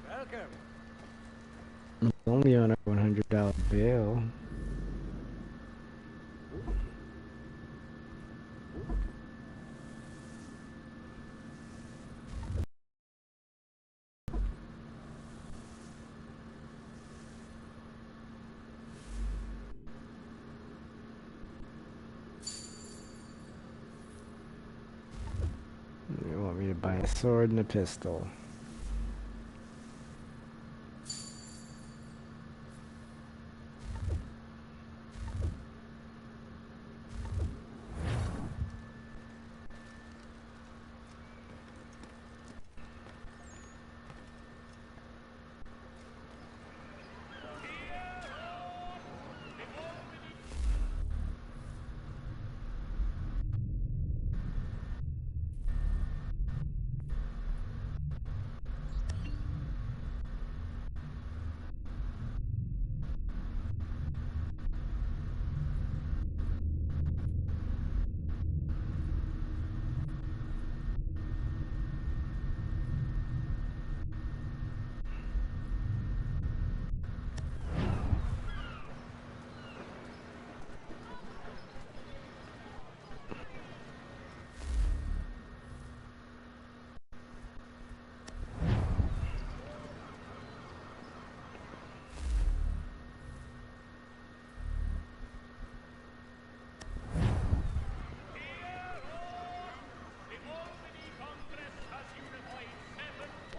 Welcome. It's only on a $100 bill. You want me to buy a sword and a pistol?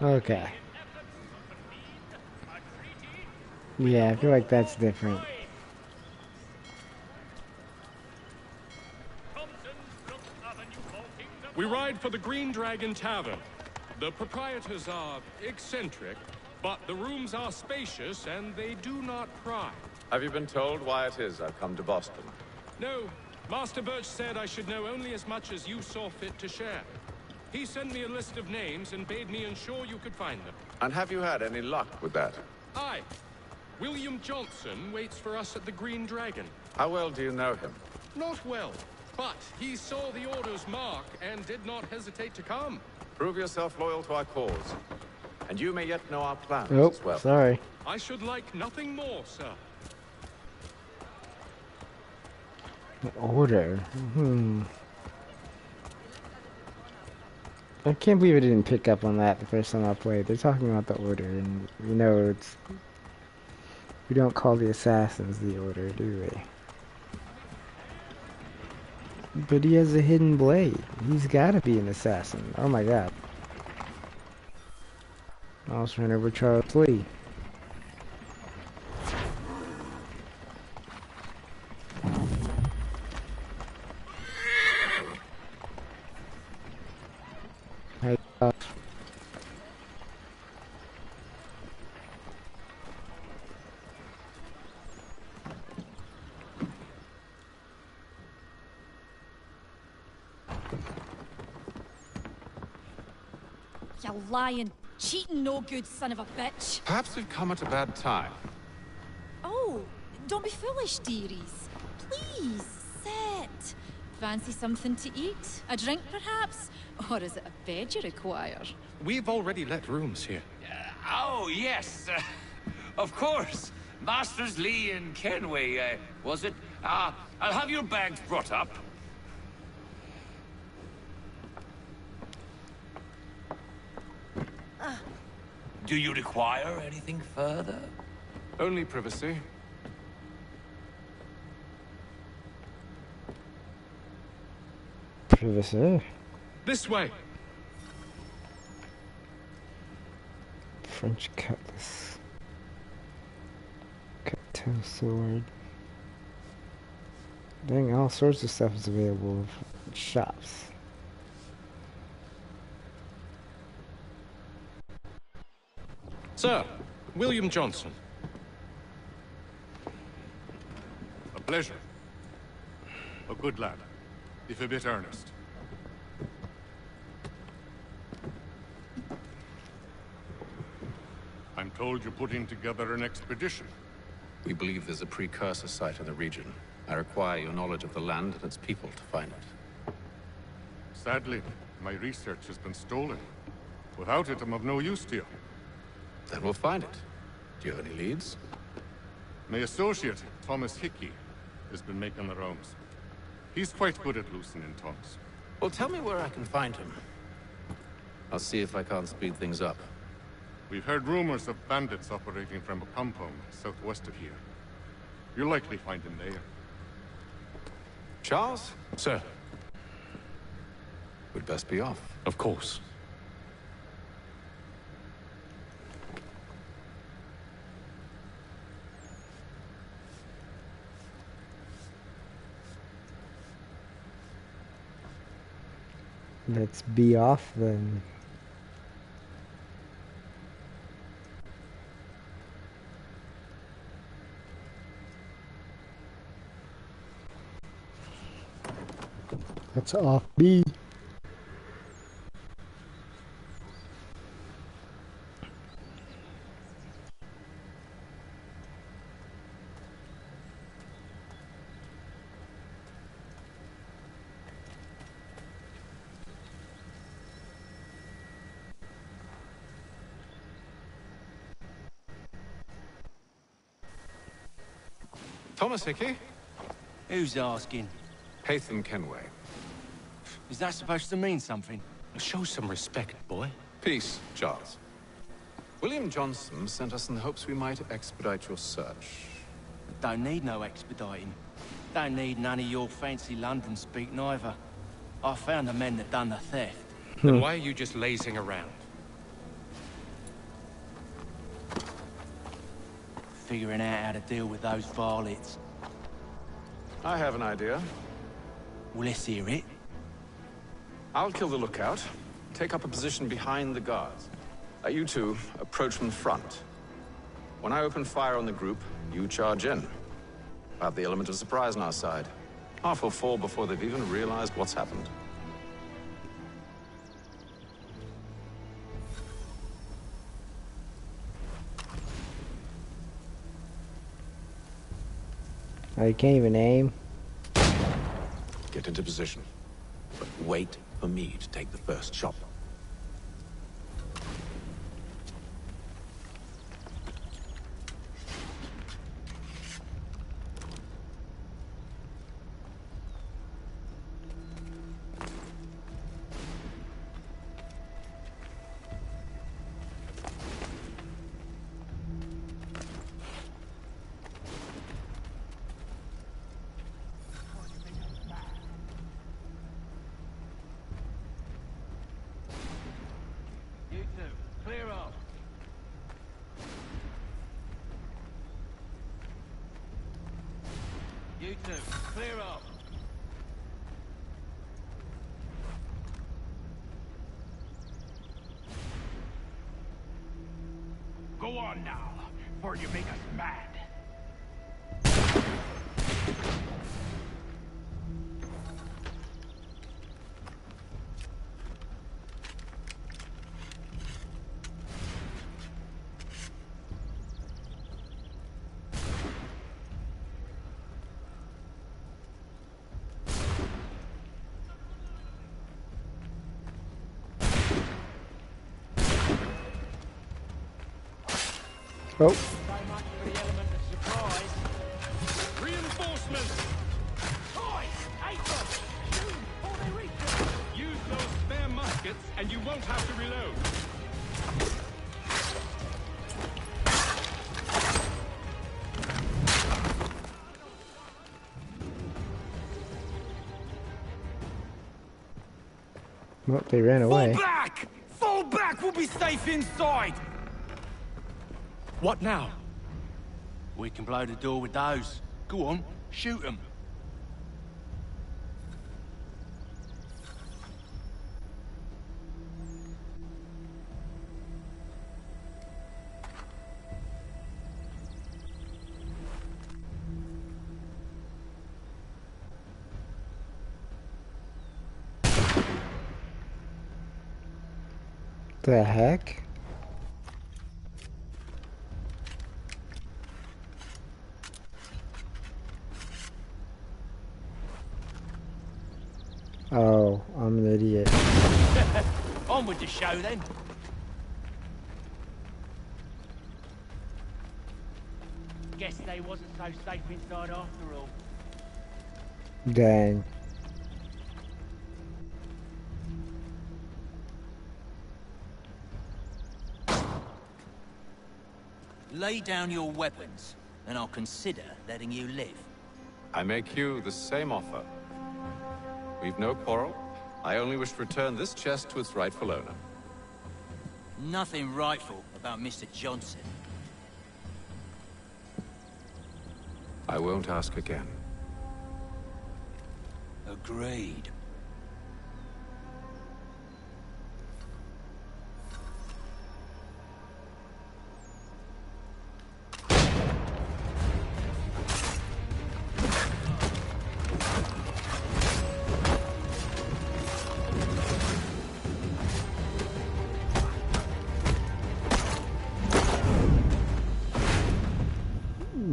Okay. Yeah, I feel like that's different. We ride for the Green Dragon Tavern. The proprietors are eccentric, but the rooms are spacious and they do not pry. Have you been told why it is I've come to Boston? No, Master Birch said I should know only as much as you saw fit to share. He sent me a list of names and bade me ensure you could find them. And have you had any luck with that? Aye. William Johnson waits for us at the Green Dragon. How well do you know him? Not well, but he saw the order's mark and did not hesitate to come. Prove yourself loyal to our cause. And you may yet know our plans Nope, as well. Sorry. I should like nothing more, sir. The order. I can't believe I didn't pick up on that the first time I played. They're talking about the order, and you know it's... We don't call the assassins the order, do we? But he has a hidden blade. He's gotta be an assassin. Oh my god. I almost ran over Charles Lee. You lying, cheating, no good son of a bitch. Perhaps we've come at a bad time. Oh, Don't be foolish, dearies. Please, sit. Fancy something to eat? A drink, perhaps? Or is it a bed you require? We've already let rooms here. Oh, yes. Of course. Masters Lee and Kenway, was it? I'll have your bags brought up. Do you require anything further? Only privacy. Privacy. This way. French cutlass. Cut-tail sword. Dang, all sorts of stuff is available in shops. Sir, William Johnson. A pleasure. A good lad, if a bit earnest. I'm told you're putting together an expedition. We believe there's a precursor site in the region. I require your knowledge of the land and its people to find it. Sadly, my research has been stolen. Without it, I'm of no use to you. Then we'll find it. Do you have any leads? My associate, Thomas Hickey, has been making the rounds. He's quite good at loosening tongues. Well, tell me where I can find him. I'll see if I can't speed things up. We've heard rumors of bandits operating from a compound southwest of here. You'll likely find him there. Charles? Sir. We'd best be off. Of course. Let's be off then. Let's off B. Thomas Hickey? Who's asking? Haytham Kenway. Is that supposed to mean something? Show some respect, boy. Peace, Charles. William Johnson sent us in the hopes we might expedite your search. Don't need no expediting. Don't need none of your fancy London speak neither. I found the men that done the theft. Then why are you just lazing around? Figuring out how to deal with those varlets. I have an idea. Well, let's hear it. I'll kill the lookout, take up a position behind the guards. You two approach from the front. When I open fire on the group, you charge in. I have the element of surprise on our side. Half will fall before they've even realized what's happened. Oh, you can't even aim. Get into position. But wait for me to take the first shot. You two, clear up. Go on now, before you make us mad. Oh. So much for the element of surprise. Reinforcements! Boys, Haytham! Shoot before they reach us! Use those spare muskets and you won't have to reload. Well, they ran away. Fall back! Fall back! We'll be safe inside! What now? We can blow the door with those. Go on, shoot them. The heck? Oh, I'm an idiot. On with the show then. Guess they wasn't so safe inside after all. Dang. Lay down your weapons, and I'll consider letting you live. I make you the same offer. We've no quarrel. I only wish to return this chest to its rightful owner. Nothing rightful about Mr. Johnson. I won't ask again. Agreed.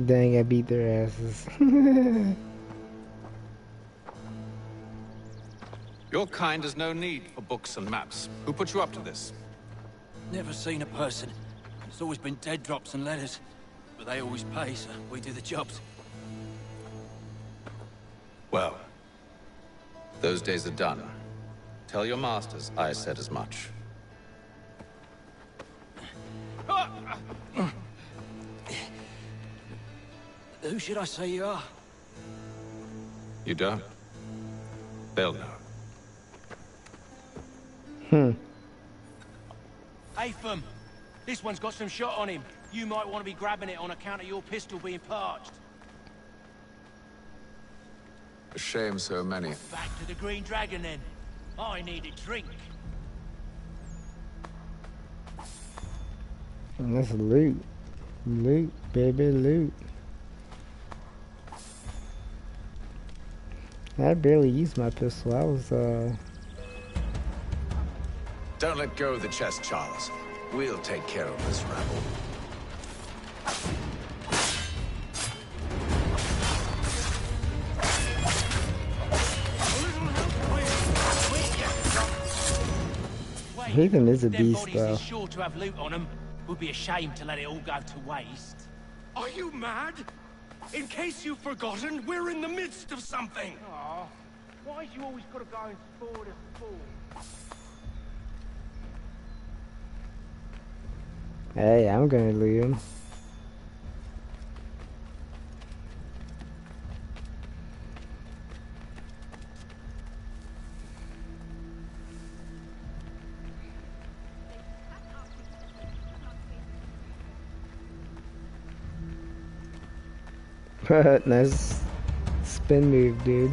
Dang, I beat their asses. Your kind has no need for books and maps. Who put you up to this? Never seen a person. It's always been dead drops and letters. But they always pay, so we do the jobs. Well, those days are done. Tell your masters I said as much. Who should I say you are? You don't? They'll know. Haytham, this one's got some shot on him. You might want to be grabbing it on account of your pistol being parched. A shame so many. Back to the Green Dragon then. I need a drink. And that's loot. Loot, baby, loot. I barely used my pistol. I was, Don't let go of the chest, Charles. We'll take care of this rabble. Haytham is a Them beast, bodies though. is sure to have loot on them. Would be a shame to let it all go to waste. Are you mad? In case you've forgotten, we're in the midst of something. Aw, why you always gotta go and spoil the sport? Hey, I'm gonna loot him. Nice spin move, dude.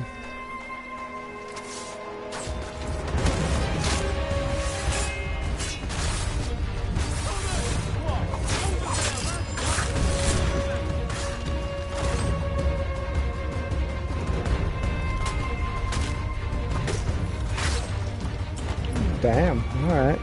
Damn, alright.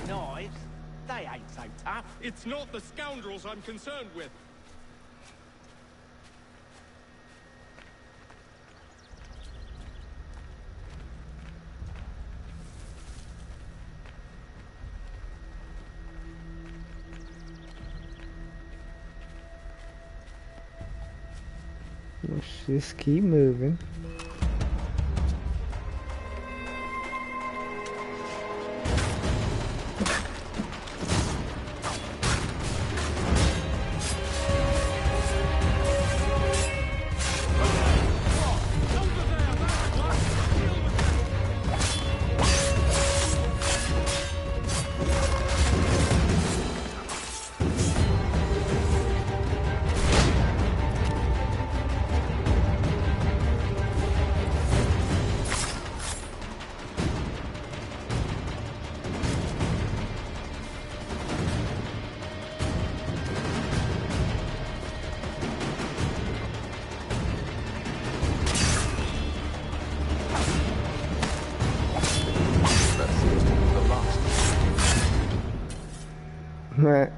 knives. They ain't so tough. It's not the scoundrels I'm concerned with. Let's just keep moving.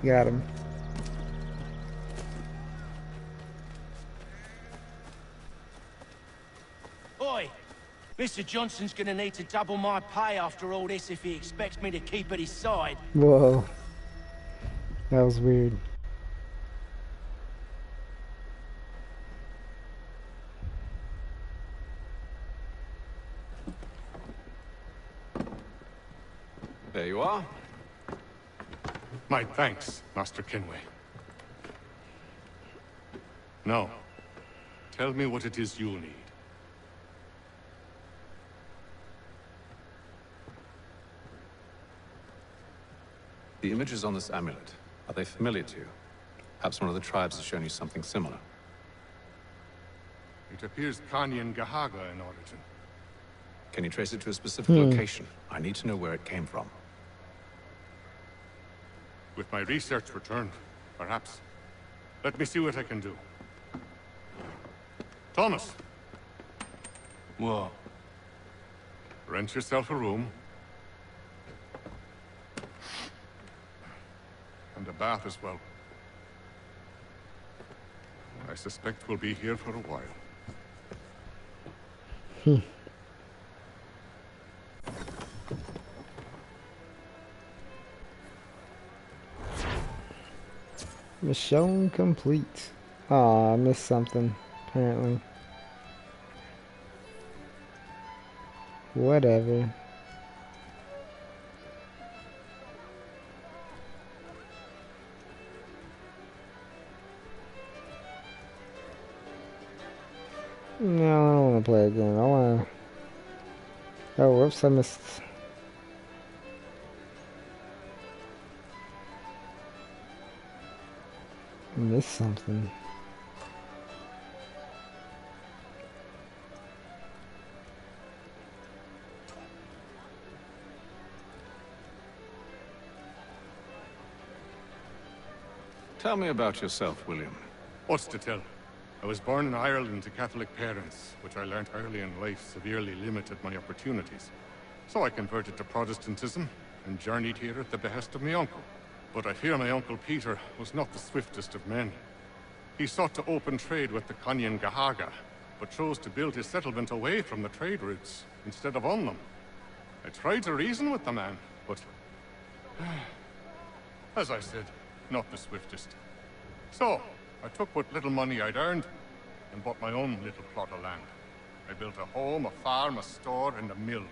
Got him. Oi! Mr. Johnson's gonna need to double my pay after all this if he expects me to keep at his side. Whoa. That was weird. There you are. My thanks, Master Kenway. Now, tell me what it is you'll need. The images on this amulet, are they familiar to you? Perhaps one of the tribes has shown you something similar. It appears Kanyan Gahaga in origin. Can you trace it to a specific location? I need to know where it came from. With my research returned, perhaps. Let me see what I can do. Thomas! What? Rent yourself a room. And a bath as well. I suspect we'll be here for a while. Mission complete. Aw, I missed something, apparently. Whatever. No, I don't want to play again. I want to... Oh, whoops, I missed... Missed something. Tell me about yourself, William. What's to tell? I was born in Ireland to Catholic parents, which I learnt early in life severely limited my opportunities. So I converted to Protestantism and journeyed here at the behest of my uncle. But I fear my Uncle Peter was not the swiftest of men. He sought to open trade with the Kanyan Gahaga, but chose to build his settlement away from the trade routes, instead of on them. I tried to reason with the man, but... as I said, not the swiftest. So, I took what little money I'd earned, and bought my own little plot of land. I built a home, a farm, a store, and a mill.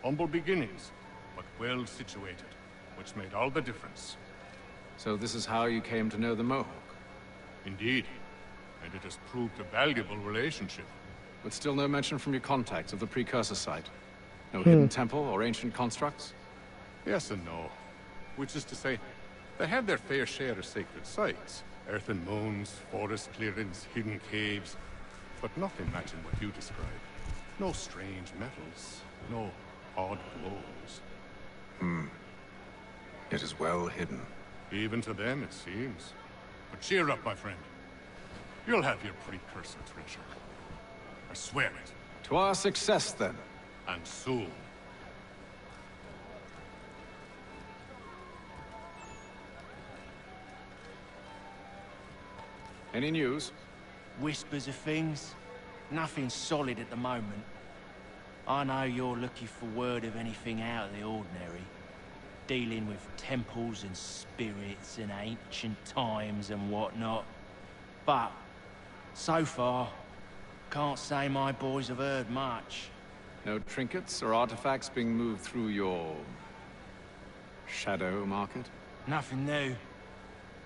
Humble beginnings, but well situated, which made all the difference. So this is how you came to know the Mohawk? Indeed. And it has proved a valuable relationship. But still no mention from your contacts of the precursor site? No hidden temple or ancient constructs? Yes and no. Which is to say, they have their fair share of sacred sites. Earthen mounds, forest clearings, hidden caves. But nothing matching what you describe. No strange metals, no odd glows. It is well hidden. Even to them, it seems. But cheer up, my friend. You'll have your precursor treasure. I swear it. To our success, then. And soon. Any news? Whispers of things. Nothing solid at the moment. I know you're looking for word of anything out of the ordinary. Dealing with temples and spirits and ancient times and whatnot. But, so far, can't say my boys have heard much. No trinkets or artifacts being moved through your... shadow market? Nothing new.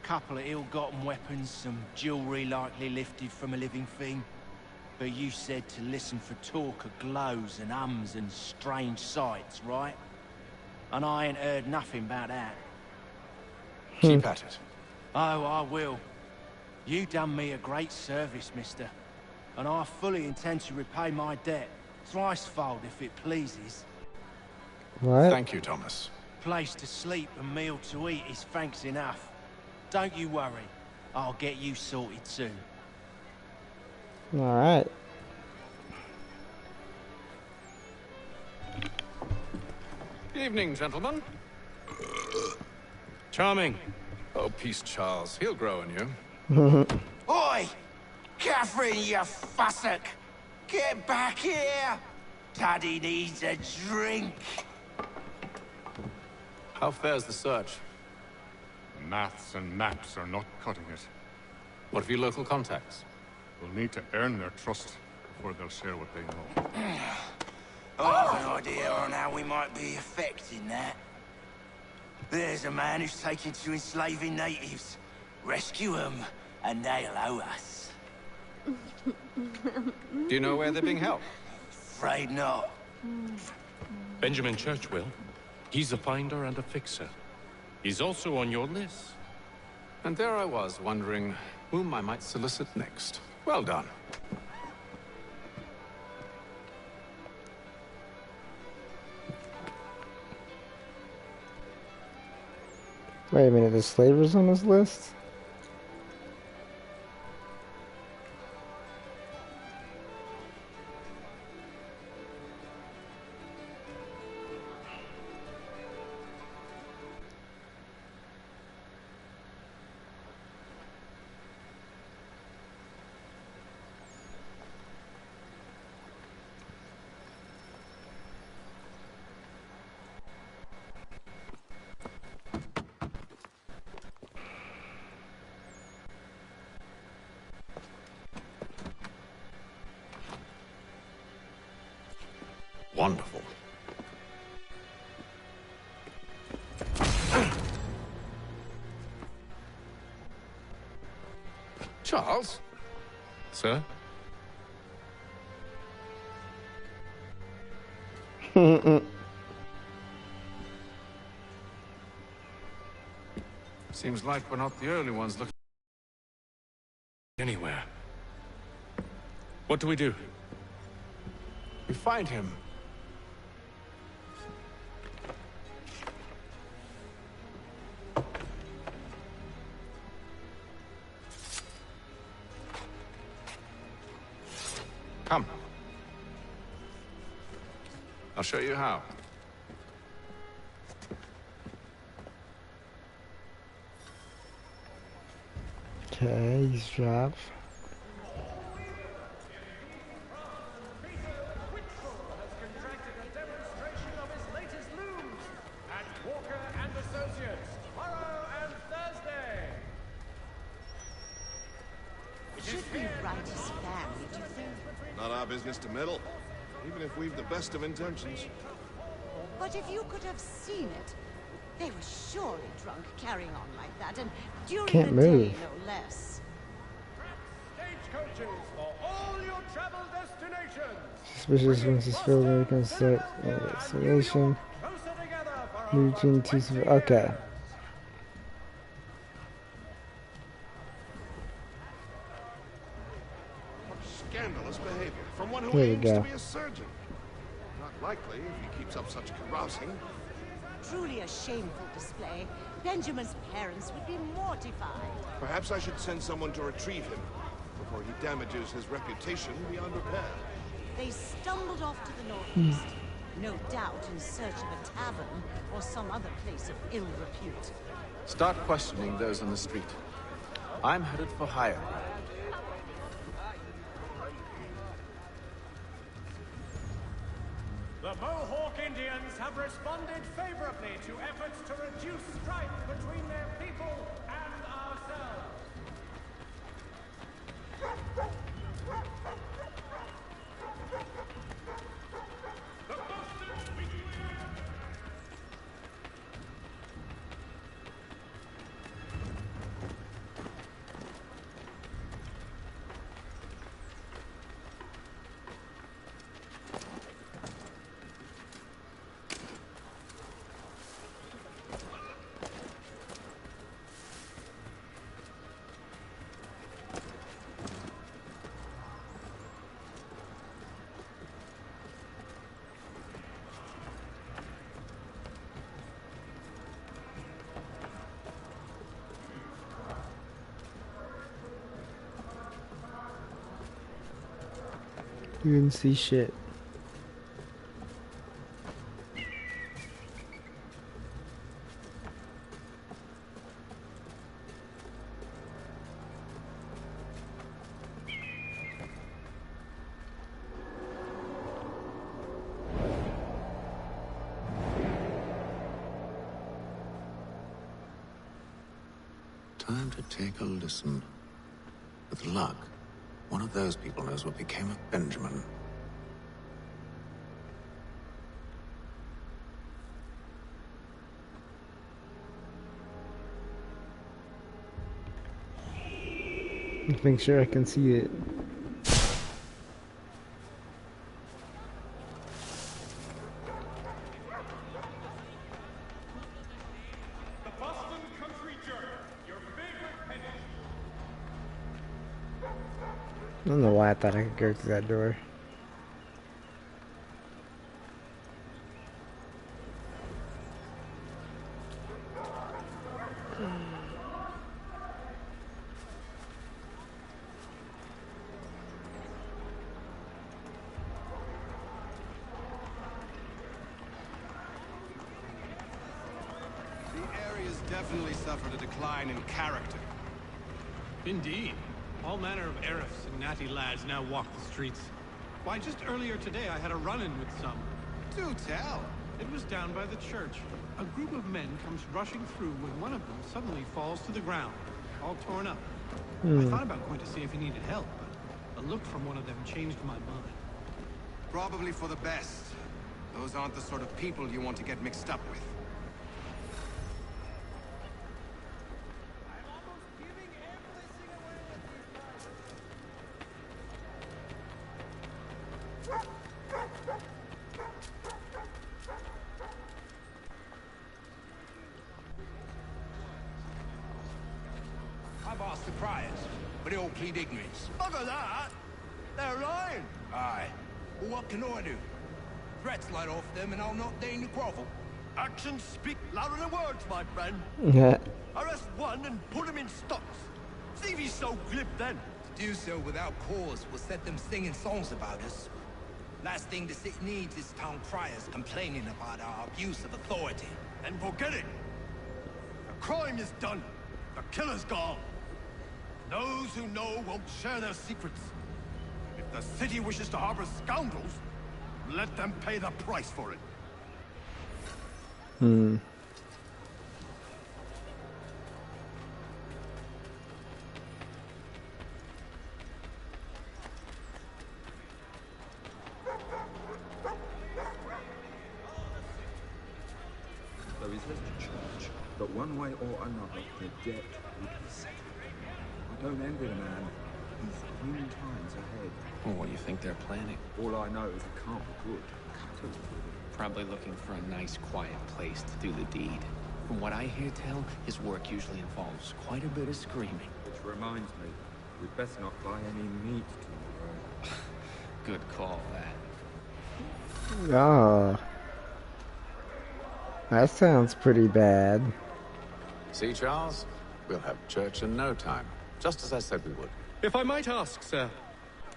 Couple of ill-gotten weapons, some jewelry likely lifted from a living thing. But you said to listen for talk of glows and ums and strange sights, right? And I ain't heard nothing about that. Keep at it. Oh, I will. You done me a great service, mister. And I fully intend to repay my debt. Thricefold, if it pleases. What? Thank you, Thomas. Place to sleep and meal to eat is thanks enough. Don't you worry. I'll get you sorted soon. Alright. Evening, gentlemen. Charming. Oh, peace, Charles. He'll grow on you. Oi! Catherine, you fussock! Get back here! Daddy needs a drink. How fares the search? Maths and maps are not cutting it. What of your local contacts? We'll need to earn their trust before they'll share what they know. I have an idea on how we might be affecting that. There's a man who's taken to enslaving natives. Rescue them, and they'll owe us. Do you know where they're being held? Afraid not. Benjamin Churchwill. He's a finder and a fixer. He's also on your list. And there I was, wondering whom I might solicit next. Well done. Wait a minute, the slavers on this list? Wonderful. Charles? Sir? Seems like we're not the only ones looking Anywhere. What do we do? We find him. Come. I'll show you how. Okay, he's dropped. Not our business to meddle, even if we've the best of intentions. But if you could have seen it, they were surely drunk carrying on like that, and during Can't the move. day, no less. Stagecoaches for all your travel destinations. Suspicious once it's filled in, we can start excavation. Moving to okay. Scandalous behavior from one who Here we aims go. to be a surgeon. Not likely if he keeps up such carousing. Truly a shameful display. Benjamin's parents would be mortified. Perhaps I should send someone to retrieve him before he damages his reputation beyond repair. They stumbled off to the northeast, no doubt in search of a tavern or some other place of ill repute. Start questioning those on the street. I'm headed for Hayday. have responded favorably to efforts to reduce strife between their people and ourselves. You didn't see shit. Time to take a listen. With luck, one of those people knows what became of Benjamin. Make sure I can see it. I don't know why I thought I could go through that door. The area's definitely suffered a decline in character. Indeed. All manner of Arifs and natty lads now walk the streets. Why, just earlier today I had a run-in with some. Do tell. It was down by the church. A group of men comes rushing through when one of them suddenly falls to the ground, all torn up. I thought about going to see if he needed help, but a look from one of them changed my mind. Probably for the best. Those aren't the sort of people you want to get mixed up with. I've asked the criers, but they all plead ignorance. Bugger that! They're lying! Aye. Well, what can I do? Threats light off them and I'll not deign to grovel. Actions speak louder than words, my friend. Yeah. Arrest one and put him in stocks. See if he's so glib then. To do so without cause will set them singing songs about us. Last thing the city needs is town criers complaining about our abuse of authority. And forget it. The crime is done. The killer's gone. Those who know won't share their secrets. If the city wishes to harbor scoundrels, let them pay the price for it. Though he's left the church, but one way or another, the debt would be settled. I don't envy the man. He's green times ahead. Well, what do you think they're planning? All I know is it can't be good. Probably looking for a nice, quiet place to do the deed. From what I hear tell, his work usually involves quite a bit of screaming. Which reminds me, we'd best not buy any meat tomorrow. Good call, that. Oh. That sounds pretty bad. See, Charles? We'll have church in no time, just as I said we would. If I might ask, sir,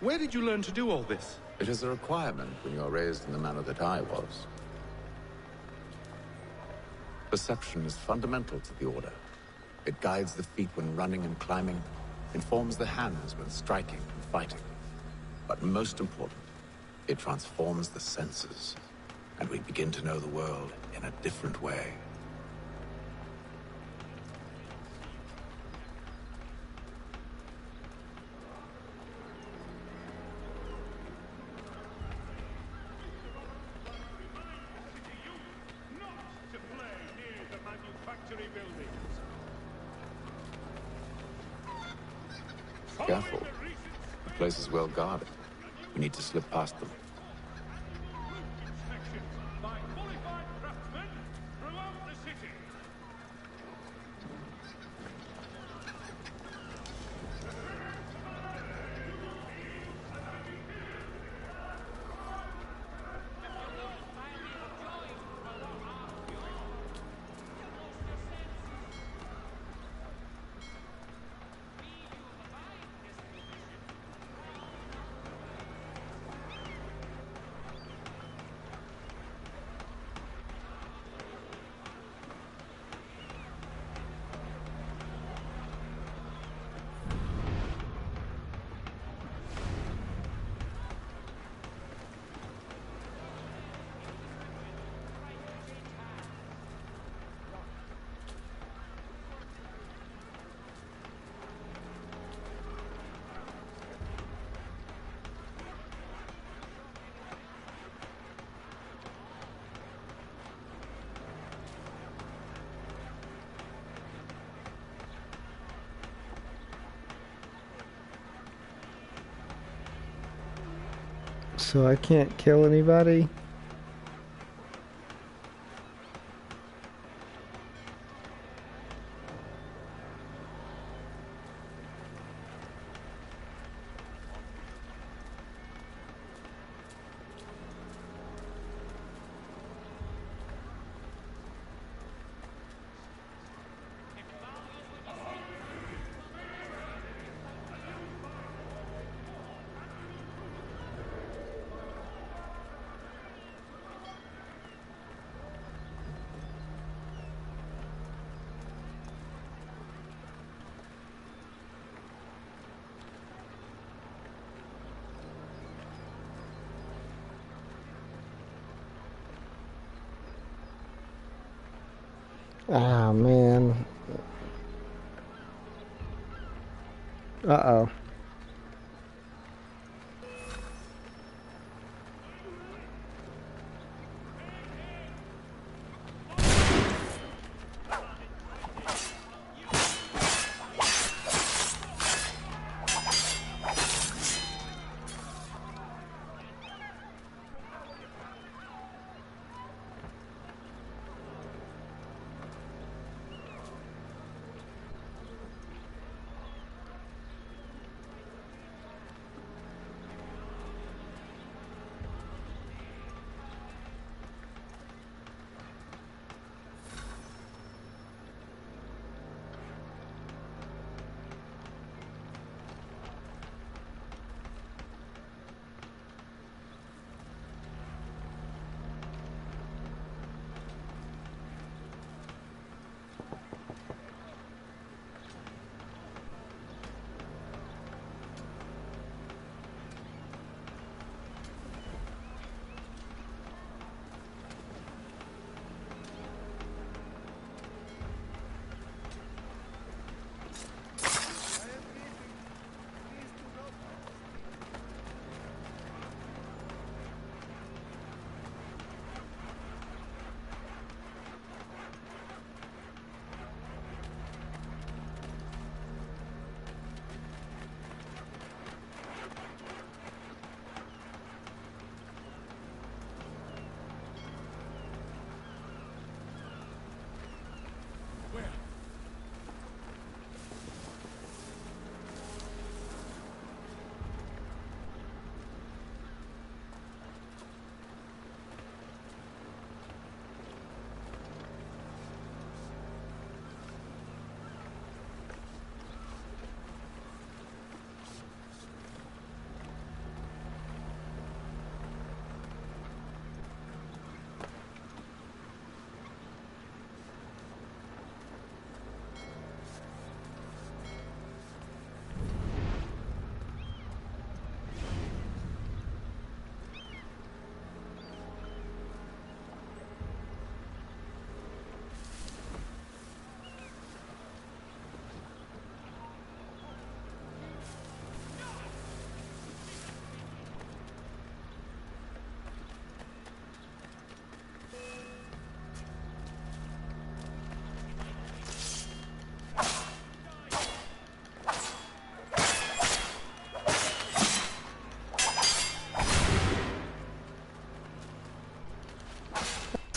where did you learn to do all this? It is a requirement when you are raised in the manner that I was. Perception is fundamental to the Order. It guides the feet when running and climbing, informs the hands when striking and fighting. But most important, it transforms the senses. and we begin to know the world in a different way. Careful. The place is well guarded. We need to slip past them. So I can't kill anybody? Ah, man. Uh-oh.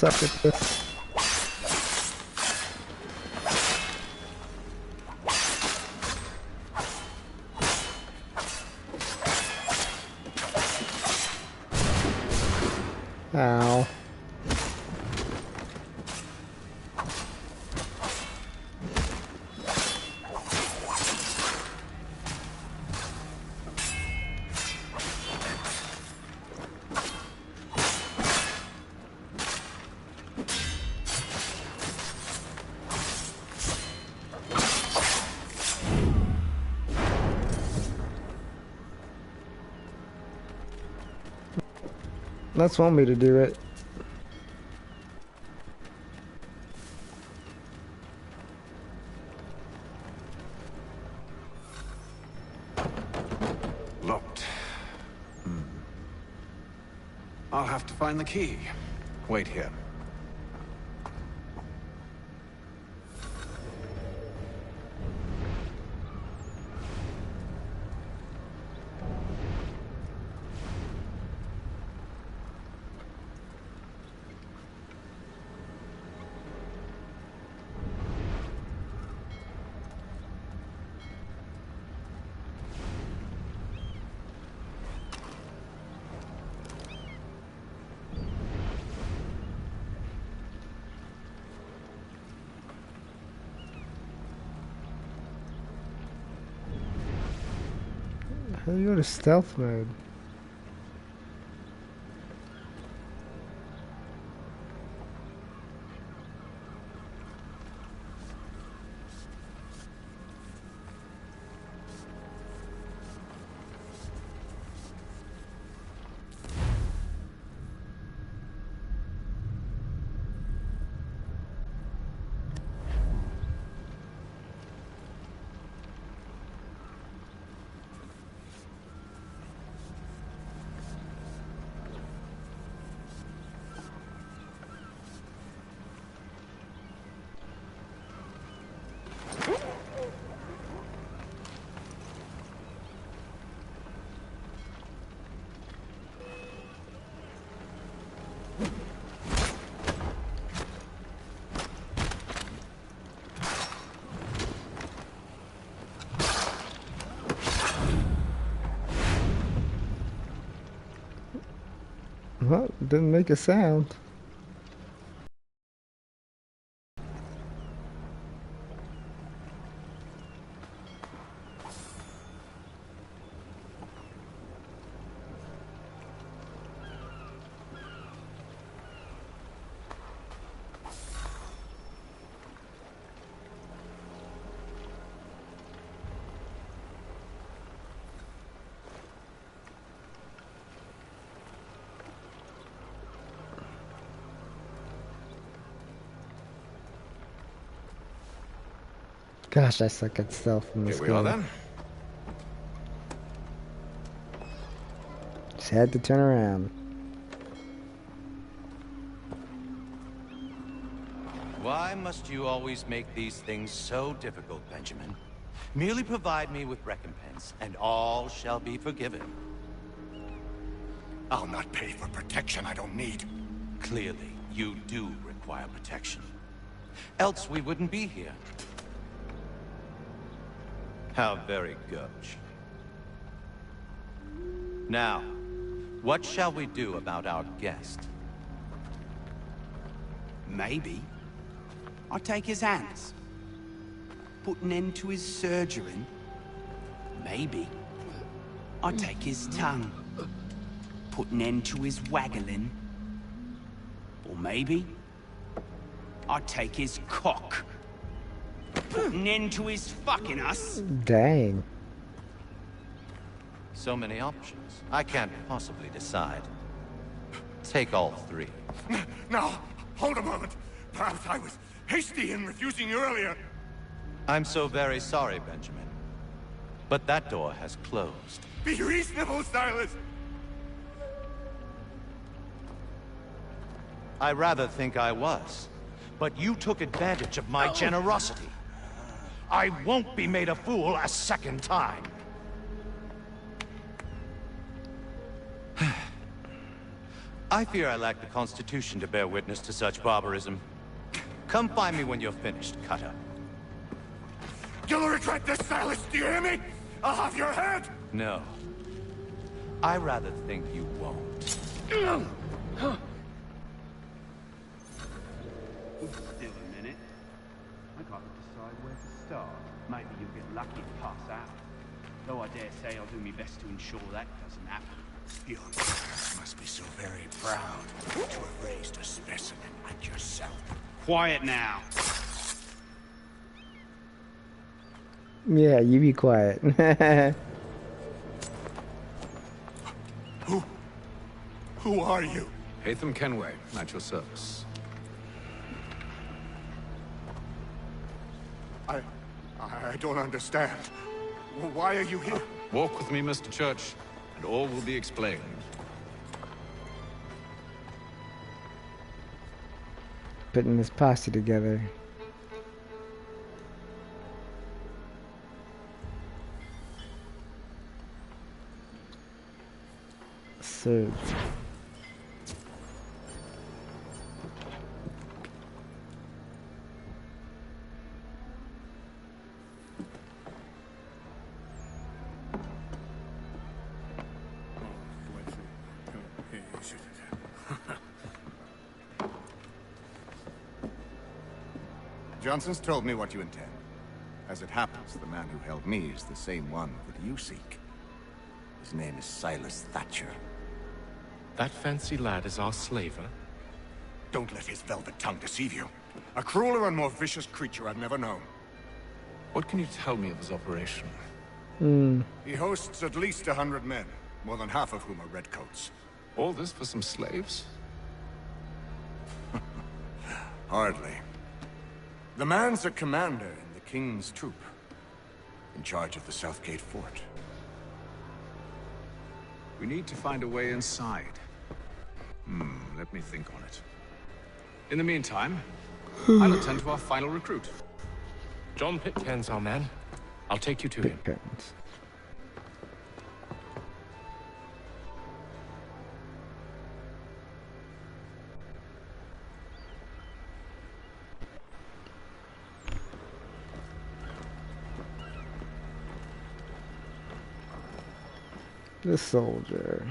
suck at this. Ow. Let's want me to do it. Locked. I'll have to find the key. Wait here. How do you go to stealth mode? Well, didn't make a sound. Gosh, I suck at stealth in this Here we game. are then. Just had to turn around. Why must you always make these things so difficult, Benjamin? Merely provide me with recompense, and all shall be forgiven. I'll not pay for protection I don't need. Clearly, you do require protection. Else we wouldn't be here. How very gauche. Now, what shall we do about our guest? Maybe I'll take his hands. Put an end to his surgery. Maybe I'll take his tongue. Put an end to his waggling. Or maybe I'll take his cock. Put an end to his fucking us. Dang. So many options. I can't possibly decide. Take all three. Now, hold a moment. Perhaps I was hasty in refusing you earlier. I'm so very sorry, Benjamin. But that door has closed. Be reasonable, Silas. I rather think I was. But you took advantage of my generosity. I won't be made a fool a second time. I fear I lack the constitution to bear witness to such barbarism. Come find me when you're finished, Cutter. You'll regret this, Silas, do you hear me? I'll have your head! No. I rather think you won't. Still a minute. I gotta decide where to start. Maybe you'll get lucky and pass out. Though I dare say I'll do my best to ensure that doesn't happen. Your parents must be so very proud to have raised a specimen like yourself. Quiet now. Yeah, you be quiet. Who are you? Haytham Kenway, at your service. I don't understand. Why are you here? Walk with me, Mr. Church, and all will be explained. Putting this posse together. So Johnson's told me what you intend. As it happens, the man who held me is the same one that you seek. His name is Silas Thatcher. That fancy lad is our slaver? Don't let his velvet tongue deceive you. A crueler and more vicious creature I've never known. What can you tell me of his operation? He hosts at least 100 men, more than half of whom are redcoats. All this for some slaves? Hardly. The man's a commander in the King's troop, in charge of the Southgate Fort. We need to find a way inside. Let me think on it. In the meantime, I'll attend to our final recruit. John Pitcairn's our man. I'll take you to him. the soldier.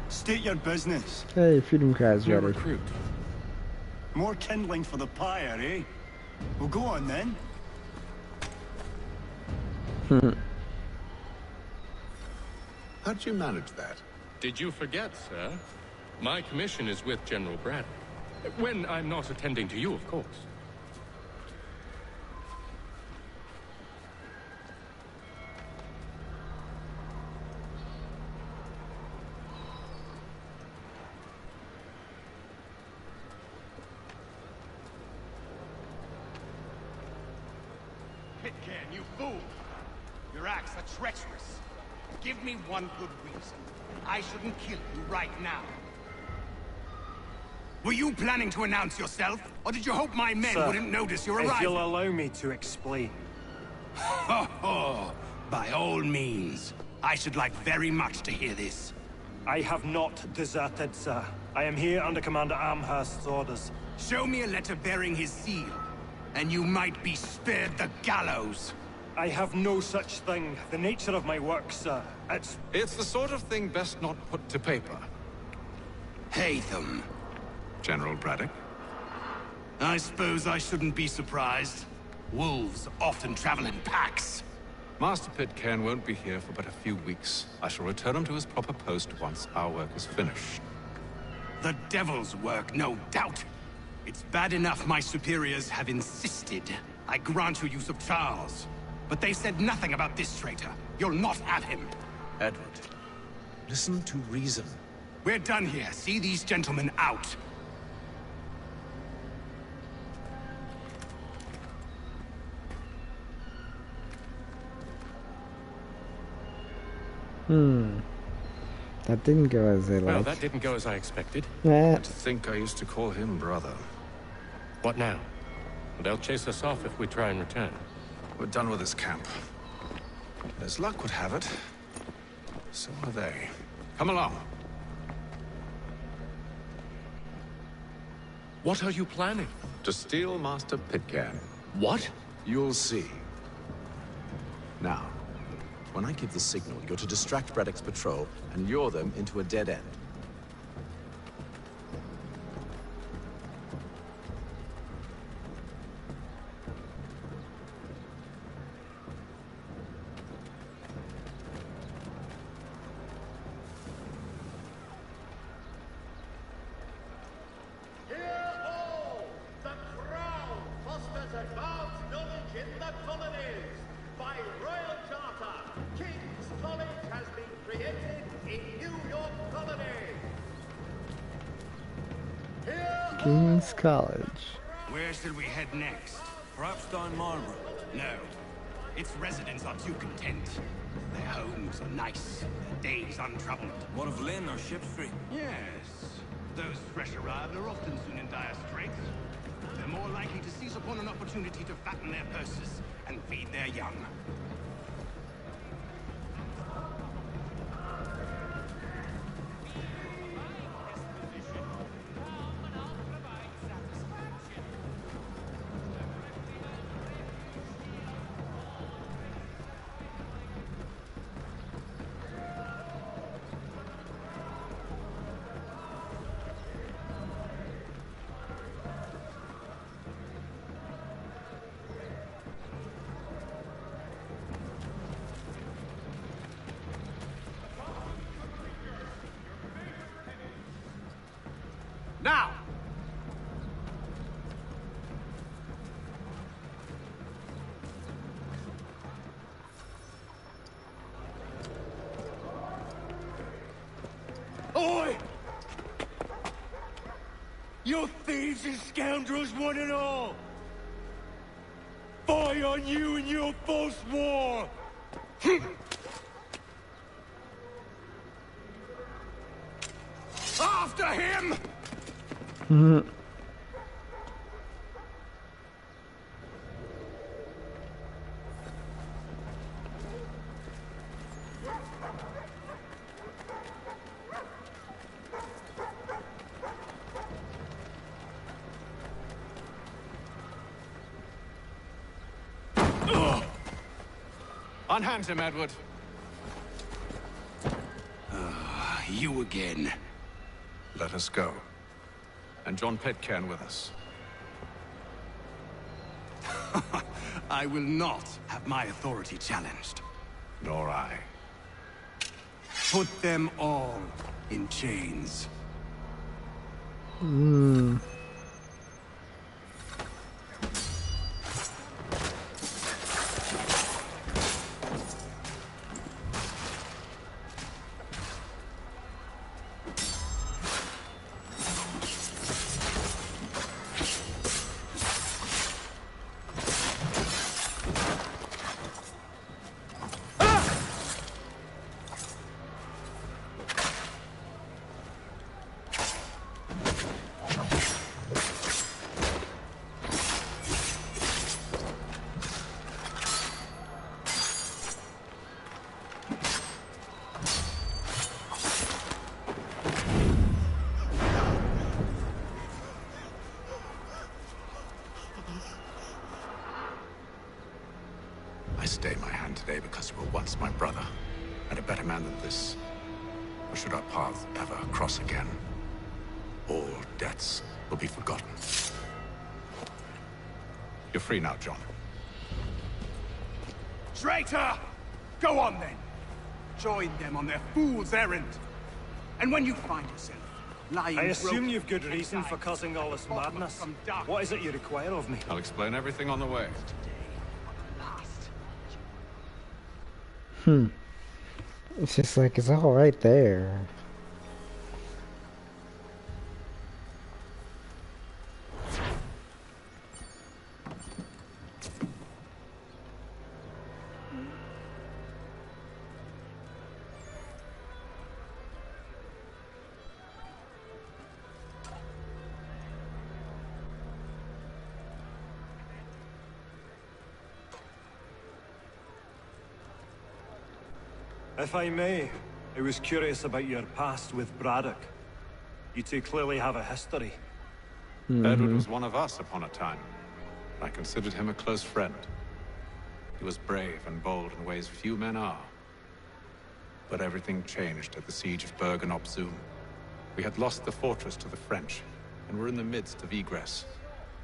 State your business. Hey, freedom card's New ready. recruit. More kindling for the pyre, eh? Well, go on then. How'd you manage that? Did you forget, sir? My commission is with General Braddock. When I'm not attending to you, of course. Pitcairn, you fool! Your acts are treacherous. Give me one good reason. I shouldn't kill you right now. Were you planning to announce yourself? Or did you hope my men Sir, wouldn't notice your if arrival? you'll allow me to explain. Ho ho! By all means. I should like very much to hear this. I have not deserted, sir. I am here under Commander Amherst's orders. Show me a letter bearing his seal, and you might be spared the gallows. I have no such thing. The nature of my work, sir, It's the sort of thing best not put to paper. Haytham. General Braddock? I suppose I shouldn't be surprised. Wolves often travel in packs. Master Pitcairn won't be here for but a few weeks. I shall return him to his proper post once our work is finished. The devil's work, no doubt. It's bad enough my superiors have insisted I grant you use of Charles. But they said nothing about this traitor. You'll not have him. Edward, listen to reason. We're done here. See these gentlemen out. That didn't go as they Well, liked. that didn't go as I expected. Yeah. To think I used to call him brother. What now? They'll chase us off if we try and return. We're done with this camp. As luck would have it, so are they. Come along. What are you planning? To steal Master Pitcairn. What? You'll see. Now, when I give the signal, you're to distract Braddock's patrol and lure them into a dead end. King's College. Where shall we head next? Perhaps down Marlborough? No. Its residents are too content. Their homes are nice, their days untroubled. What of Lynn or Ship Street? Yes. Those fresh arrived are often soon in dire straits. They're more likely to seize upon an opportunity to fatten their purses and feed their young. Now! Oi! You thieves and scoundrels, one and all! Fie on you and your false war! After him! Unhand him, Edward. You again. Let us go. And John Pitcairn with us. I will not have my authority challenged. Nor I. Put them all in chains. I stay my hand today because you were once my brother, and a better man than this. Or should our paths ever cross again, all debts will be forgotten. You're free now, John. Traitor! Go on then! Join them on their fool's errand. And when you find yourself lying... I assume you've good reason for causing all this madness. What is it you require of me? I'll explain everything on the way. It's just like, it's all right there. If I may, I was curious about your past with Braddock. You two clearly have a history. Edward was one of us upon a time. I considered him a close friend. He was brave and bold in ways few men are. But everything changed at the siege of Bergen-op-Zoom. We had lost the fortress to the French, and were in the midst of egress.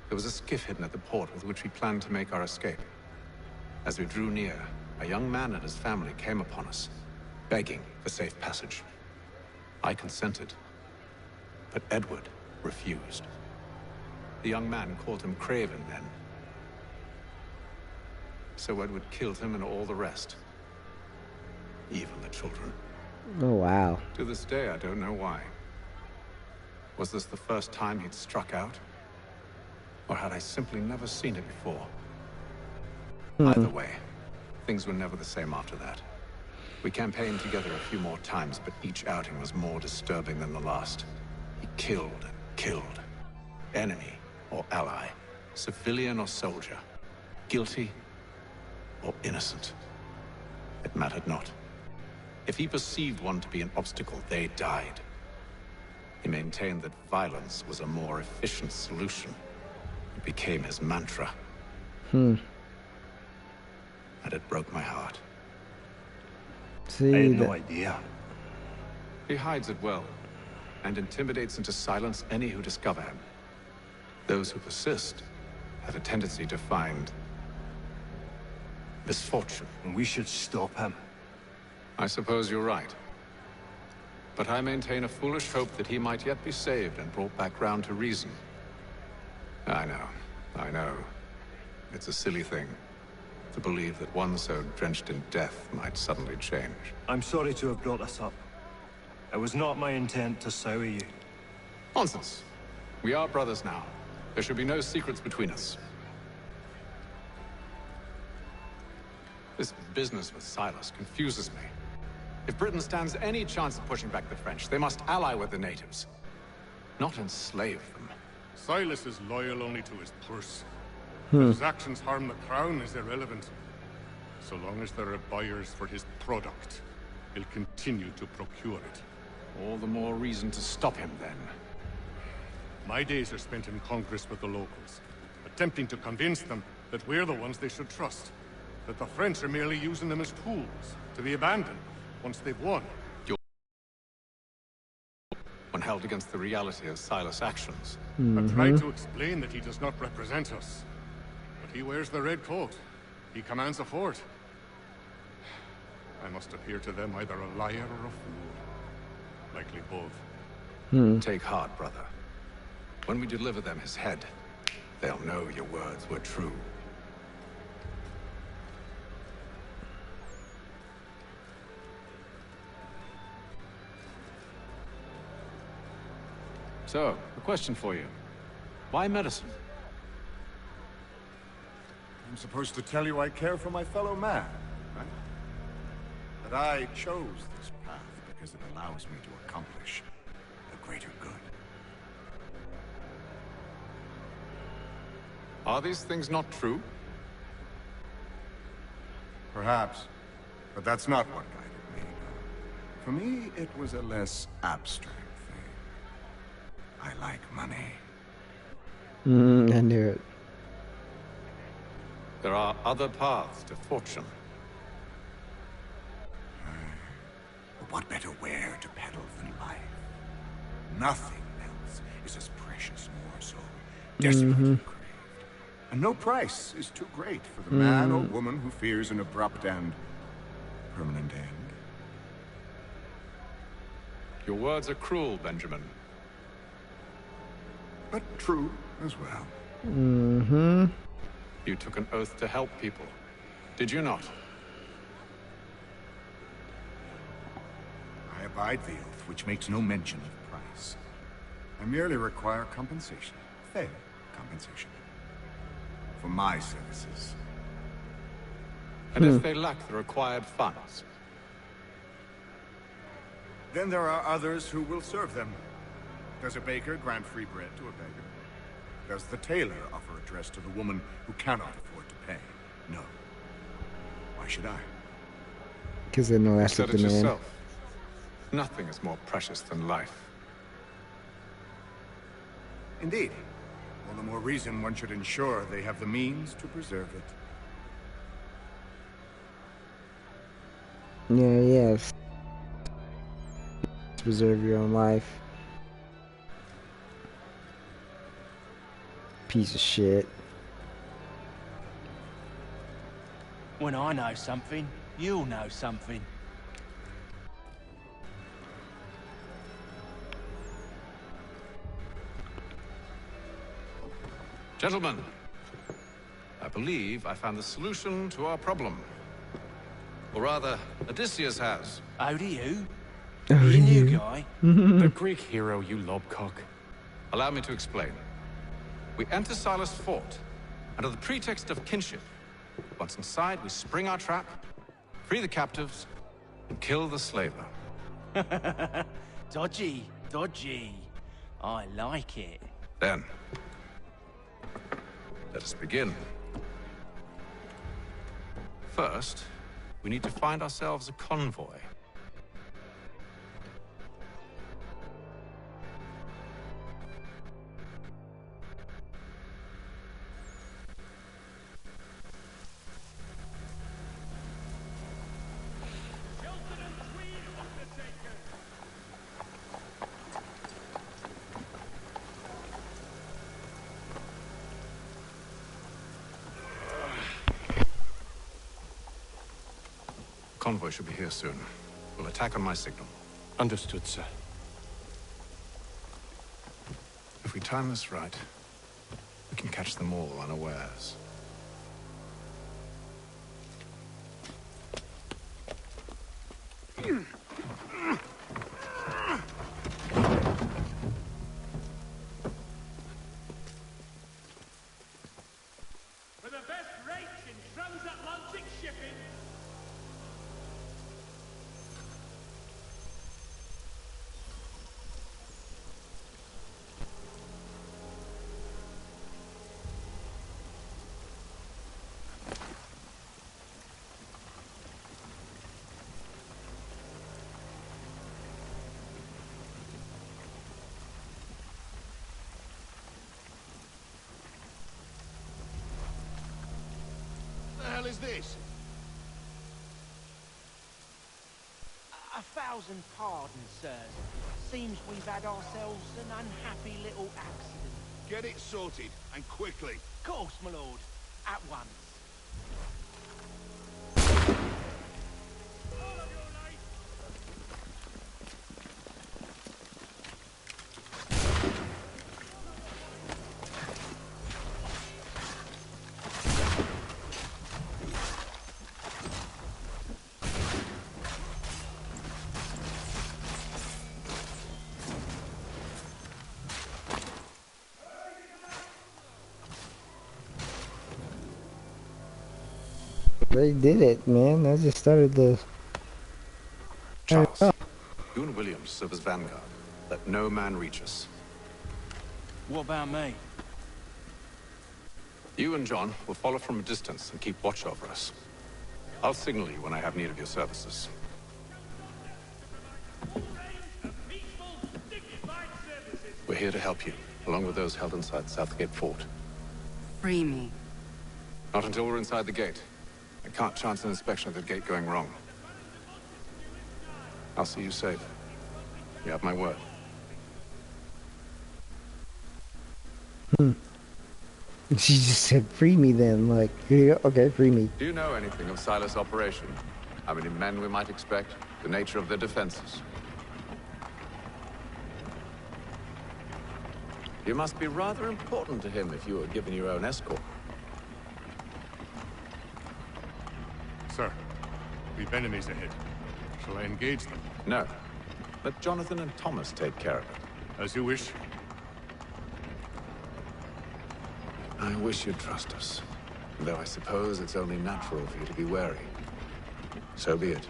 There was a skiff hidden at the port with which we planned to make our escape. As we drew near, a young man and his family came upon us, begging for safe passage. I consented, but Edward refused. The young man called him Craven then. So Edward killed him and all the rest. Even the children. Oh, wow. To this day, I don't know why. Was this the first time he'd struck out? Or had I simply never seen it before? Either way, things were never the same after that. We campaigned together a few more times, but each outing was more disturbing than the last. He killed and killed. Enemy or ally, civilian or soldier, guilty or innocent. It mattered not. If he perceived one to be an obstacle, they died. He maintained that violence was a more efficient solution. It became his mantra. And it broke my heart. See, I had no idea. He hides it well, and intimidates into silence any who discover him. Those who persist have a tendency to find misfortune. And we should stop him. I suppose you're right. But I maintain a foolish hope that he might yet be saved and brought back round to reason. I know. It's a silly thing to believe that one so drenched in death might suddenly change. I'm sorry to have brought this up. It was not my intent to sour you. Nonsense. We are brothers now. There should be no secrets between us. This business with Silas confuses me. If Britain stands any chance of pushing back the French, they must ally with the natives, not enslave them. Silas is loyal only to his purse. If his actions harm the crown is irrelevant. So long as there are buyers for his product, he'll continue to procure it. All the more reason to stop him, then. My days are spent in Congress with the locals, attempting to convince them that we're the ones they should trust. That the French are merely using them as tools, to be abandoned once they've won. When held against the reality of Silas' actions. I've tried to explain that he does not represent us. But he wears the red coat. He commands a fort. I must appear to them either a liar or a fool. Likely both. Take heart, brother. When we deliver them his head, they'll know your words were true. So, a question for you. Why medicine? I'm supposed to tell you I care for my fellow man, right? That I chose this path because it allows me to accomplish a greater good. Are these things not true? Perhaps, but that's not what guided me. For me, it was a less abstract thing. I like money. I knew it. There are other paths to fortune. But what better ware to peddle than life? Nothing else is as precious, more so desperately craved. And no price is too great for the man or woman who fears an abrupt and permanent end. Your words are cruel, Benjamin. But true as well. You took an oath to help people, did you not? I abide the oath, which makes no mention of price. I merely require compensation, fair compensation, for my services. And if they lack the required funds? Then there are others who will serve them. Does a baker grant free bread to a beggar? Does the tailor offer a dress to the woman who cannot afford to pay? No. Why should I? Because they know that's Said what it the man. yourself. Nothing is more precious than life. Indeed. All the more reason one should ensure they have the means to preserve it. Yeah, yes. Preserve your own life. Piece of shit. When I know something, you'll know something. Gentlemen, I believe I found the solution to our problem. Or rather, Odysseus has. Oh, do you? Oh, You new you. guy? The Greek hero, you lobcock. Allow me to explain. We enter Silas' fort, under the pretext of kinship. Once inside, we spring our trap, free the captives, and kill the slaver. Dodgy, dodgy. I like it. Then, let us begin. First, we need to find ourselves a convoy. Convoy should be here soon. We'll attack on my signal. Understood, sir. If we time this right, we can catch them all unawares. For the best rates in transatlantic shipping. What the hell is this? A thousand pardons, sirs. Seems we've had ourselves an unhappy little accident. Get it sorted, and quickly. Course, my lord. At once. They did it, man. I just started the... Charles, you and Williams serve as vanguard. Let no man reach us. What about me? You and John will follow from a distance and keep watch over us. I'll signal you when I have need of your services. We're here to help you, along with those held inside Southgate Fort. Free me. Not until we're inside the gate. I can't chance an inspection of the gate going wrong. I'll see you safe. You have my word. She just said, free me then. Like, here you go. Okay, free me. Do you know anything of Silas' operation? How many men we might expect? The nature of their defenses? You must be rather important to him if you were given your own escort. Sir, we've enemies ahead. Shall I engage them? No. Let Jonathan and Thomas take care of it. As you wish. I wish you'd trust us. Though I suppose it's only natural for you to be wary. So be it.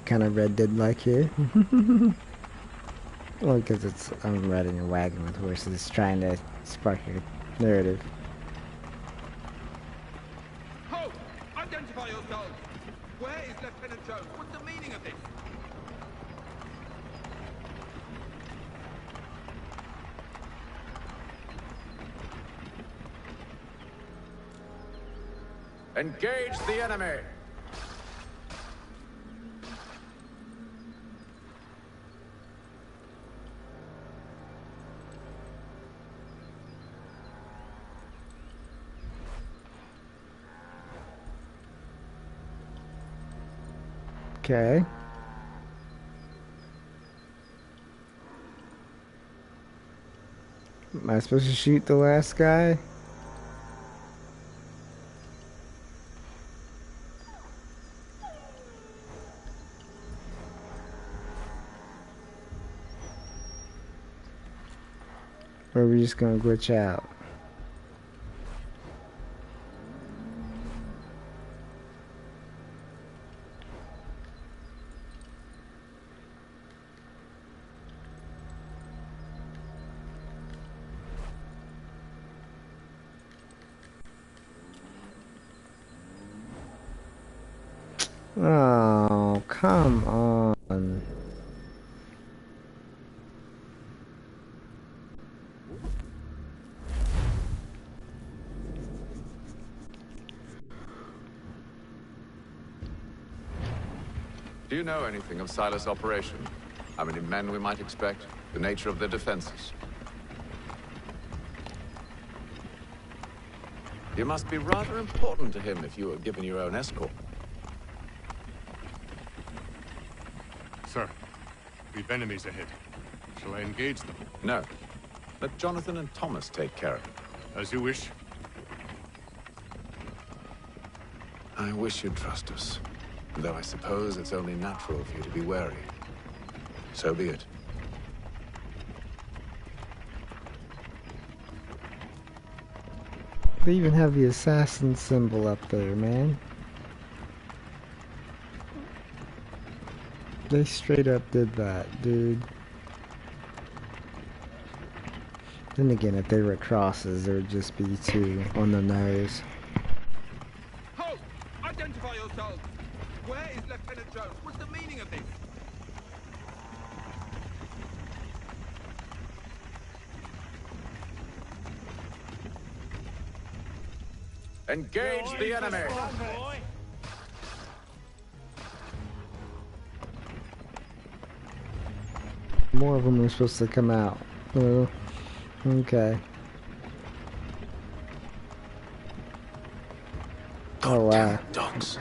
Kind of Red Dead like here. Well, because I'm riding a wagon with horses, trying to spark a narrative. Ho! Identify yourselves! Where is Lieutenant Jones? What's the meaning of this? Engage the enemy! Okay. Am I supposed to shoot the last guy? Or are we just gonna glitch out? Oh, come on. Do you know anything of Silas' operation? How many men we might expect? The nature of their defenses? You must be rather important to him if you were given your own escort. Sir, we've enemies ahead. Shall I engage them? No. Let Jonathan and Thomas take care of it. As you wish. I wish you'd trust us. Though I suppose it's only natural for you to be wary. So be it. They even have the assassin symbol up there, man. They straight up did that, dude. Then again, if they were crosses, there would just be two on the nose. Ho! Identify yourselves! Where is Lieutenant Jones? What's the meaning of this? Engage the enemy! More of them are supposed to come out. Okay. Oh wow. Dogs.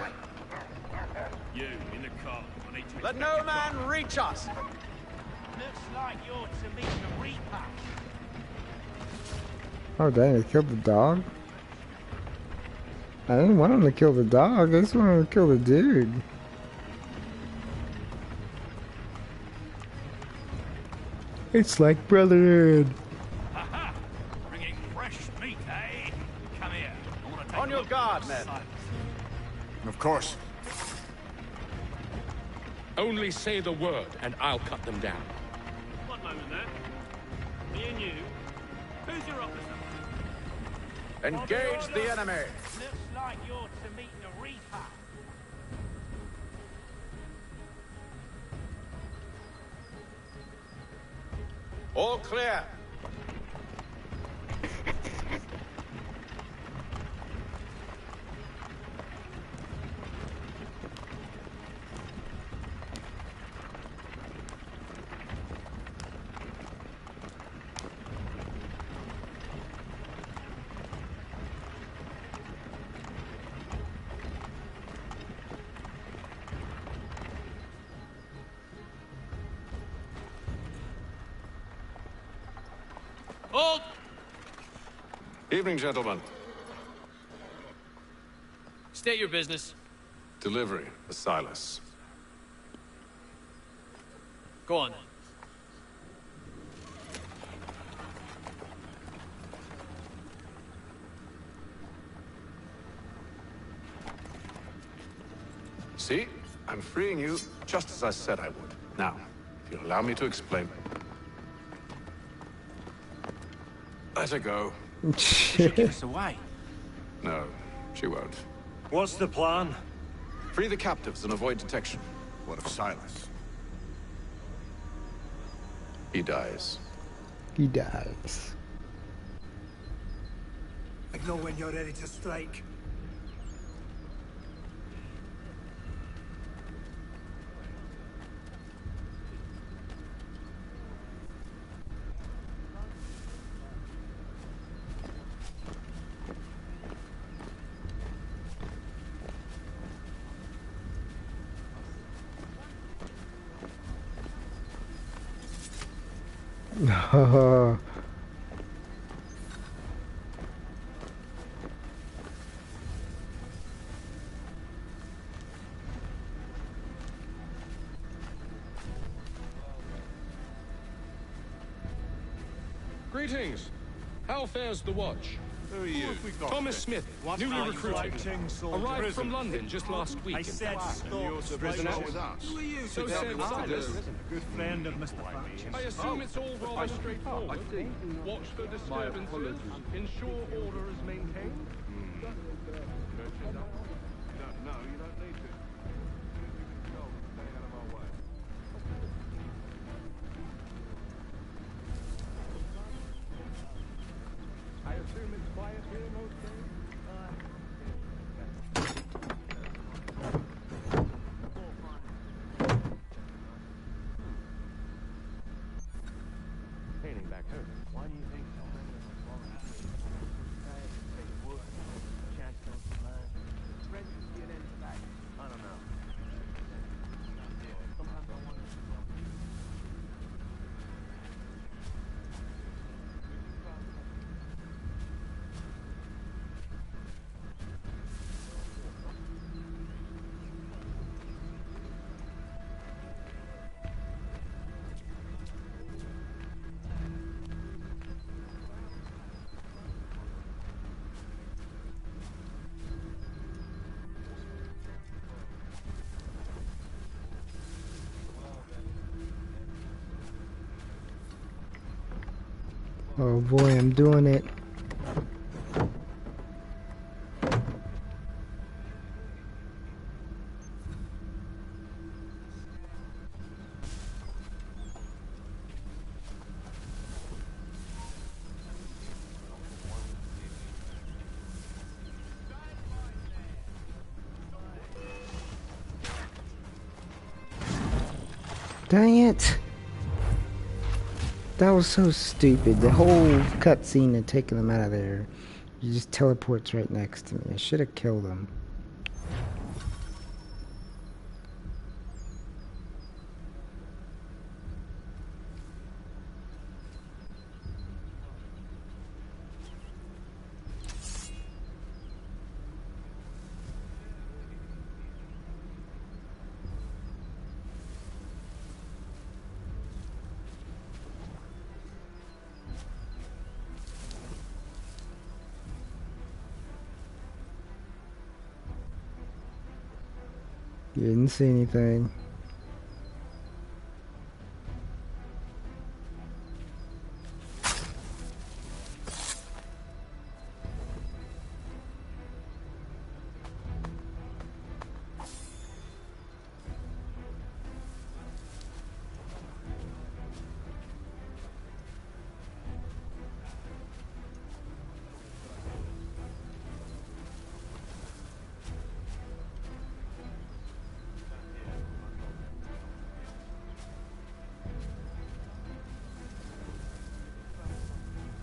You, in the car. I need to... Let no man reach us! Looks like you're to meet the Reaper. Oh dang, they killed the dog? I didn't want him to kill the dog, I just wanted him to kill the dude. It's like brotherhood. Aha! Bringing fresh meat, eh? Come here. I want to take On your guard, men. Of course. Only say the word, and I'll cut them down. One moment there. Me and you. Who's your officer? Engage the enemy! Looks like you're to meet the Reaper. All clear! Hold! Evening, gentlemen. State your business. Delivery for Silas. Go on then. See? I'm freeing you just as I said I would. Now, if you'll allow me to explain. Let her go. She'll give us away. No, she won't. What's the plan? Free the captives and avoid detection. What of Silas? He dies. He dies. I know when you're ready to strike. Greetings. How fares the watch? Who are you? Thomas Smith, newly recruited. Arrived from London just last week. I said stop. Prisoner with us. Who are you? So said Silas. A good friend of Mr. Thatcher's. I assume it's all rather straightforward. Watch for disturbances. Ensure order is maintained. No, you don't need to. Go, stay out of our way. I assume it's quiet here most days. Painting back home. Why do you think so many of us fall out? They would. Chance don't survive. Friends just get in back. I don't know. Sometimes I wonder. Oh boy, I'm doing it. Dang it. That was so stupid. The whole cutscene and taking them out of there. He just teleports right next to me. I should have killed him. You didn't see anything.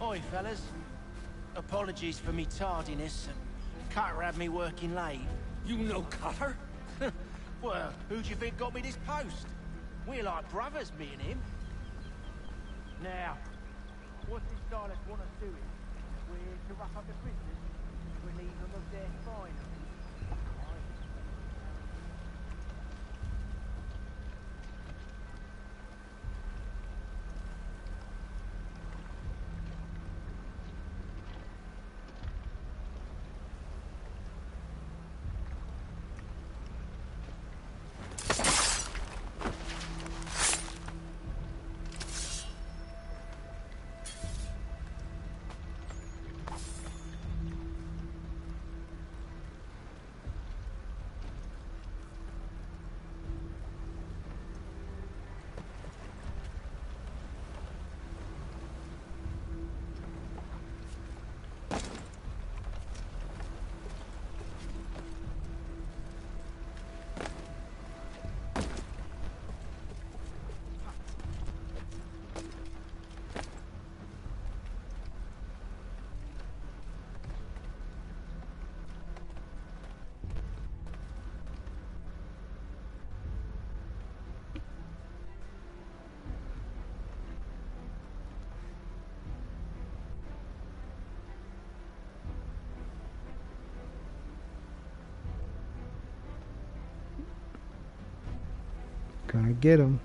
Oi, fellas. Apologies for me tardiness. Cutter had me working late. You know Cutter? Well, who do you think got me this post? We're like brothers, me and him. Now, what's this Silas want us doing? We're to rough up the prisoners? Relieve them of their fine. Gonna get him.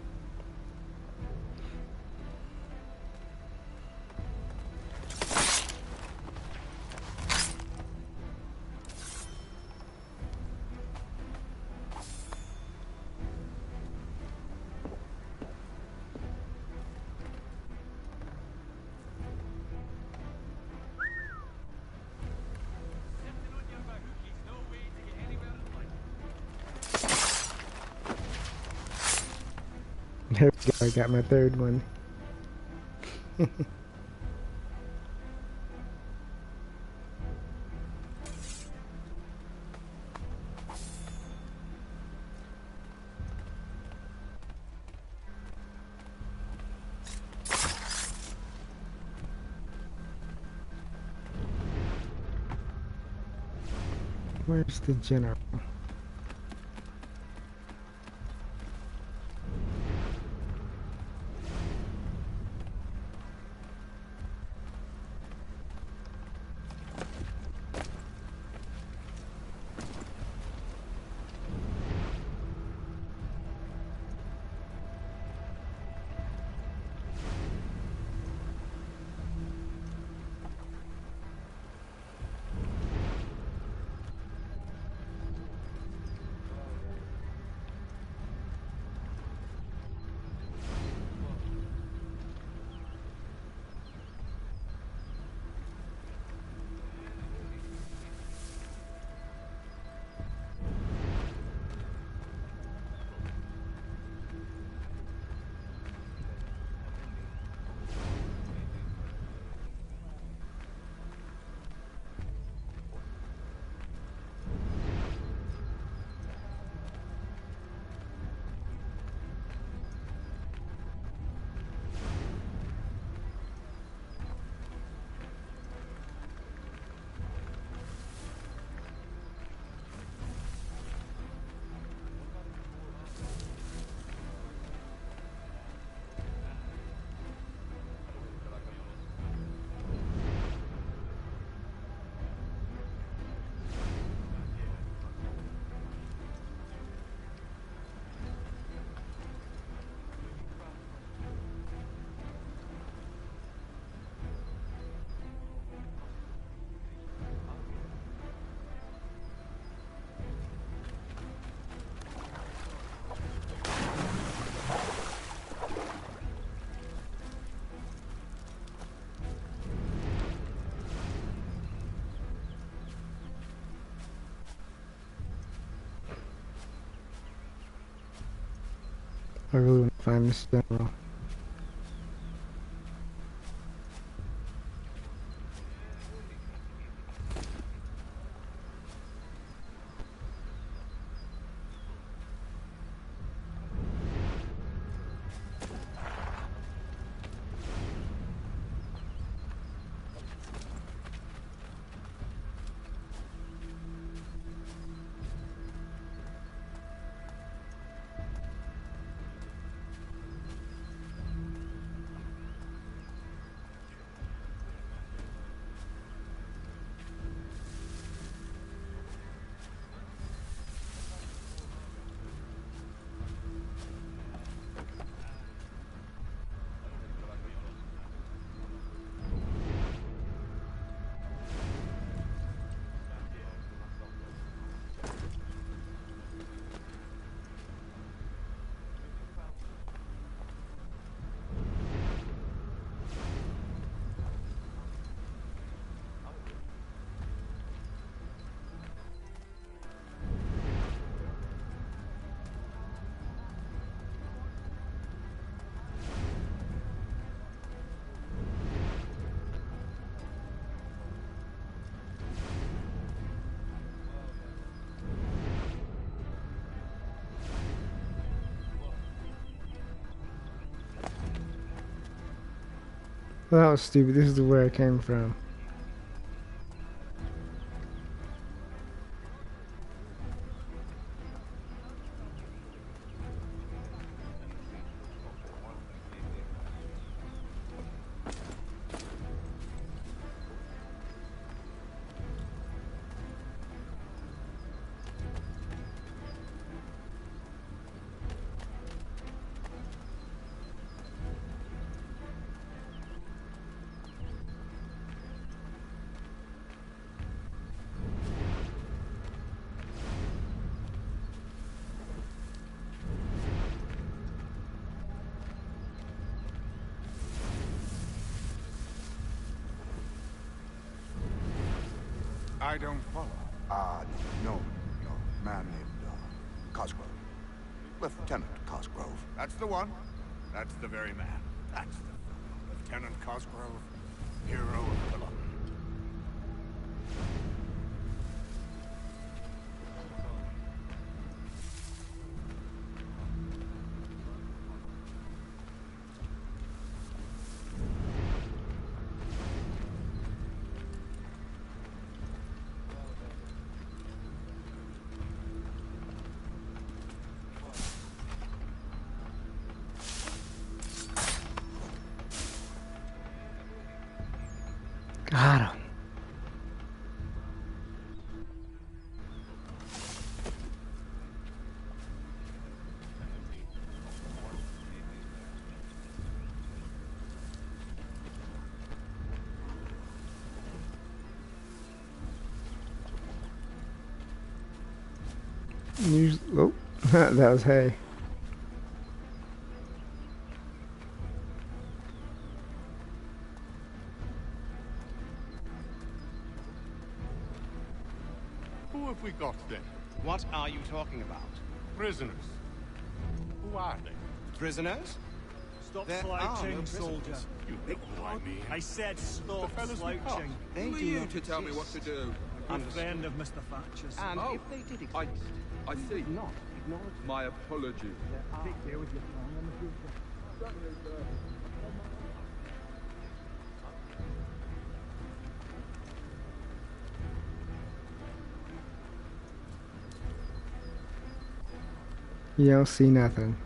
There we go, I got my third one. Where's the general? I really want to find this general. Well, that was stupid. This is where I came from. I don't follow. No. Man named, Cosgrove. Lieutenant Cosgrove. That's the one. That's the very man. That's the fellow. Lieutenant Cosgrove, hero of the law. Got him. Oh, that was hay. Who have we got then? What are you talking about? Prisoners. Who are they? Prisoners? Stop There slouching, are no soldier. prisoners. You know who I mean. I said stop The fellas we caught. slouching. They Who are do you not to tell me what to exist. do? I'm a friend of Mr. Thatcher's. And Oh. if they did exist, I you see. would not acknowledge them. My apologies. Take care with your tongue in the future. You don't see nothing.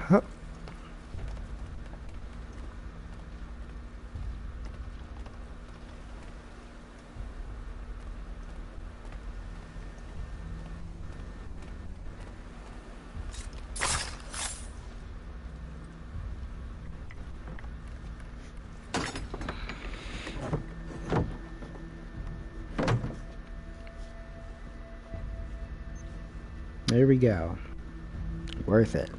Huh. There we go. Worth it.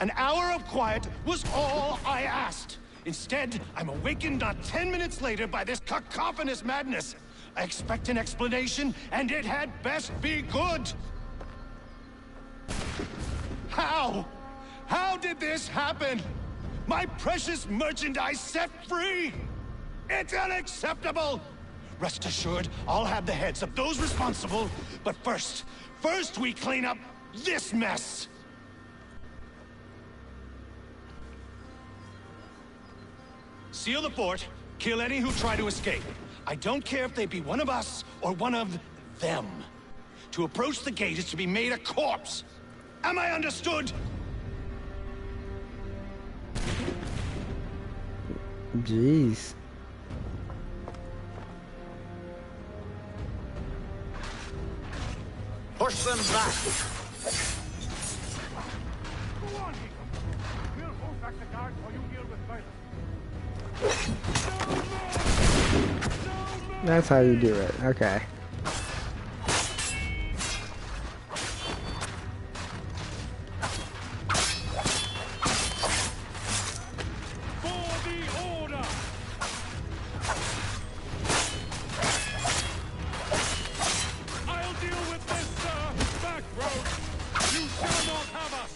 An hour of quiet was all I asked. Instead, I'm awakened not 10 minutes later by this cacophonous madness. I expect an explanation, and it had best be good. How? How did this happen? My precious merchandise set free! It's unacceptable! Rest assured, I'll have the heads of those responsible, but first we clean up this mess! Seal the fort, kill any who try to escape. I don't care if they be one of us or one of them. To approach the gate is to be made a corpse. Am I understood? Jeez. Push them back! Go on, Haytham. We'll hold back the guards while you deal with violence. That's how you do it. Okay. For the order! I'll deal with this, sir! Back road! You shall not have us!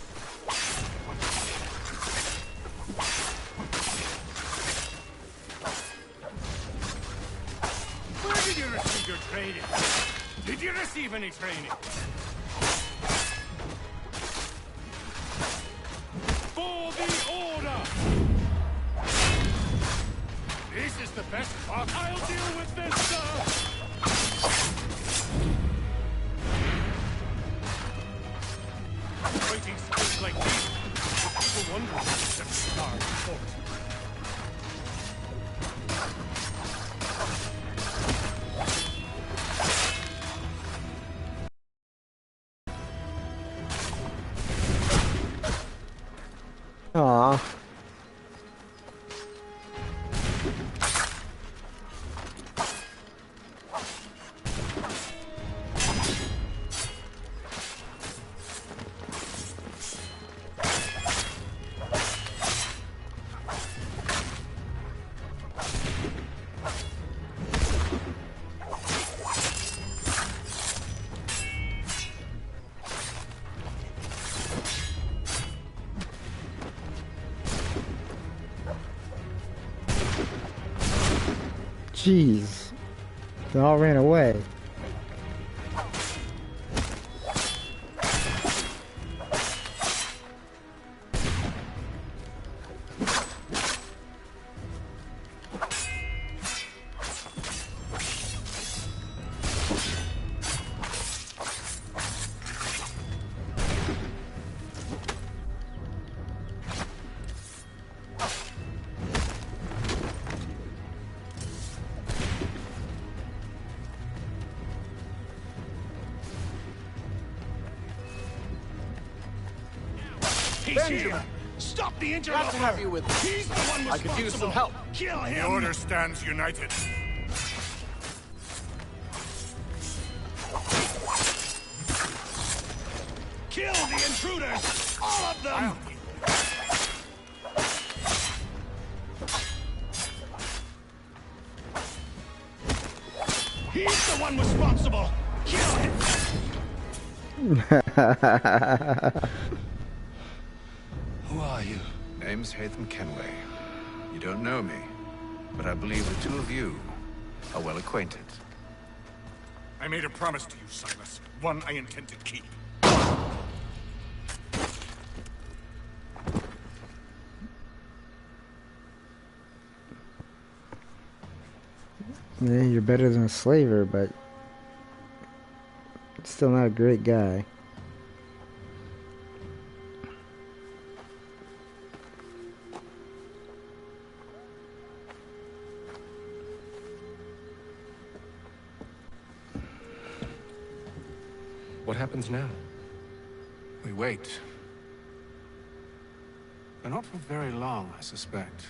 Where did you receive your training? Did you receive any training? For the order! This is the best part. I'll deal with this, sir! Fighting skills like these. No wonder you're such a star sport. Aw. Jeez. They all ran away. Benjamin, stop the interloper! Glad to have you with us. He's the one responsible. I could use some help. Kill him! The Order stands united. Kill the intruders! All of them! He's the one responsible! Kill him! Who are you? Name's Haytham Kenway. You don't know me, but I believe the two of you are well acquainted. I made a promise to you, Silas. One I intend to keep. Yeah, you're better than a slaver, but still not a great guy. What happens now? We wait. But not for very long, I suspect.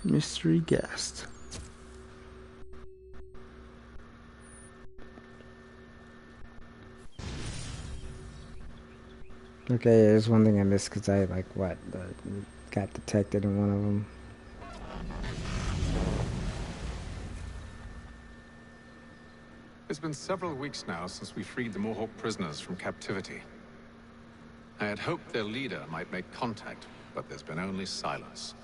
Mystery guest. Okay, there's one thing I missed because I got detected in one of them. It's been several weeks now since we freed the Mohawk prisoners from captivity. I had hoped their leader might make contact, but there's been only silence.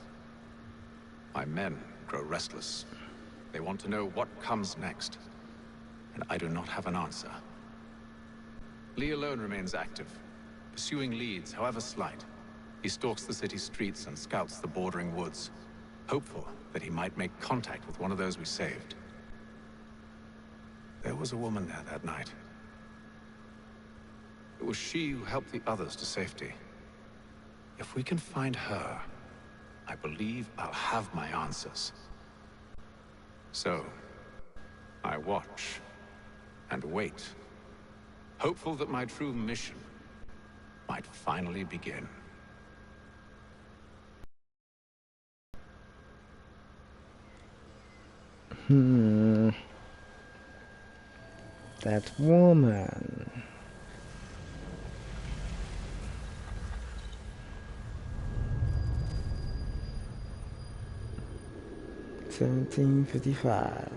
My men grow restless. They want to know what comes next, and I do not have an answer. Lee alone remains active, pursuing leads, however slight. He stalks the city streets and scouts the bordering woods, hopeful that he might make contact with one of those we saved. There was a woman there that night. It was she who helped the others to safety. If we can find her, I believe I'll have my answers. So, I watch and wait, hopeful that my true mission might finally begin. That woman. $17.55.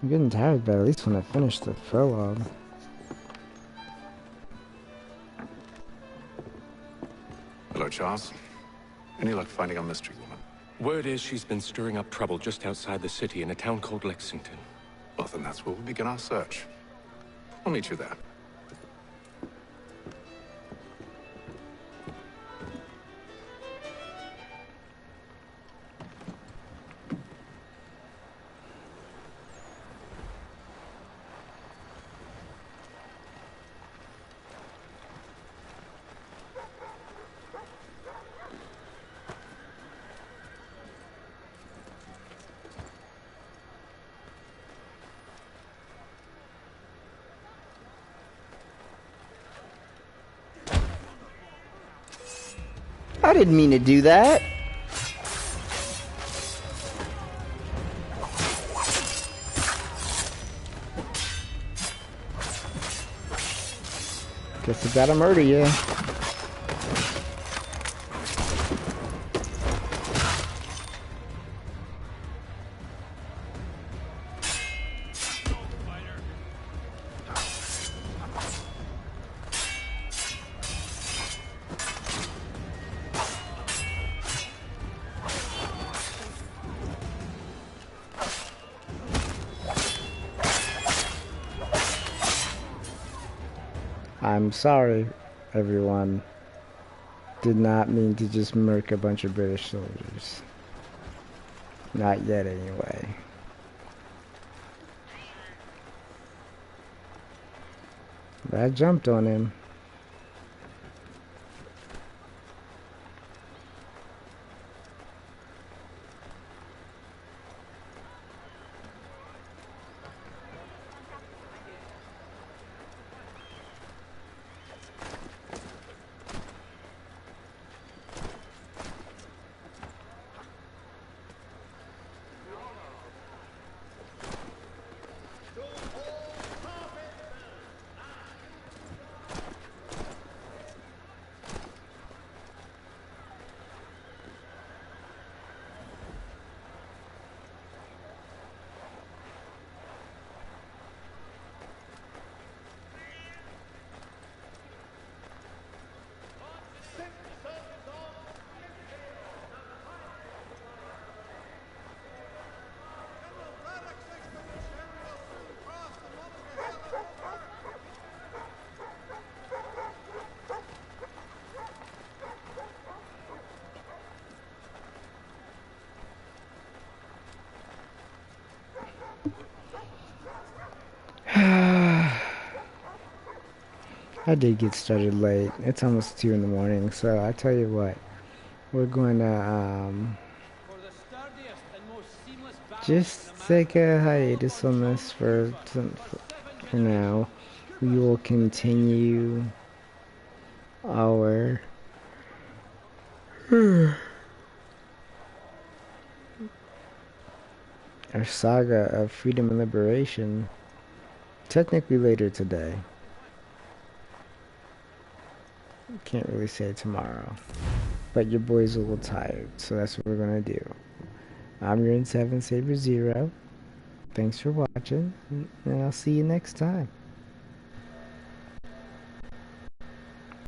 I'm getting tired, but at least when I finish the prologue. Hello, Charles. Any luck finding our mystery woman? Word is she's been stirring up trouble just outside the city in a town called Lexington. Well, then that's where we'll begin our search. I'll meet you there. I didn't mean to do that. Guess I gotta murder you. I'm sorry, everyone. Did not mean to just murk a bunch of British soldiers. Not yet, anyway. But I jumped on him. I did get started late. It's almost 2 in the morning, so I tell you what, we're going to just take a hiatus on this for now. We will continue our our saga of freedom and liberation technically later today. Can't really say tomorrow, but your boy's a little tired, so that's what we're gonna do. I'm your N7 Saber Zero. Thanks for watching, and I'll see you next time.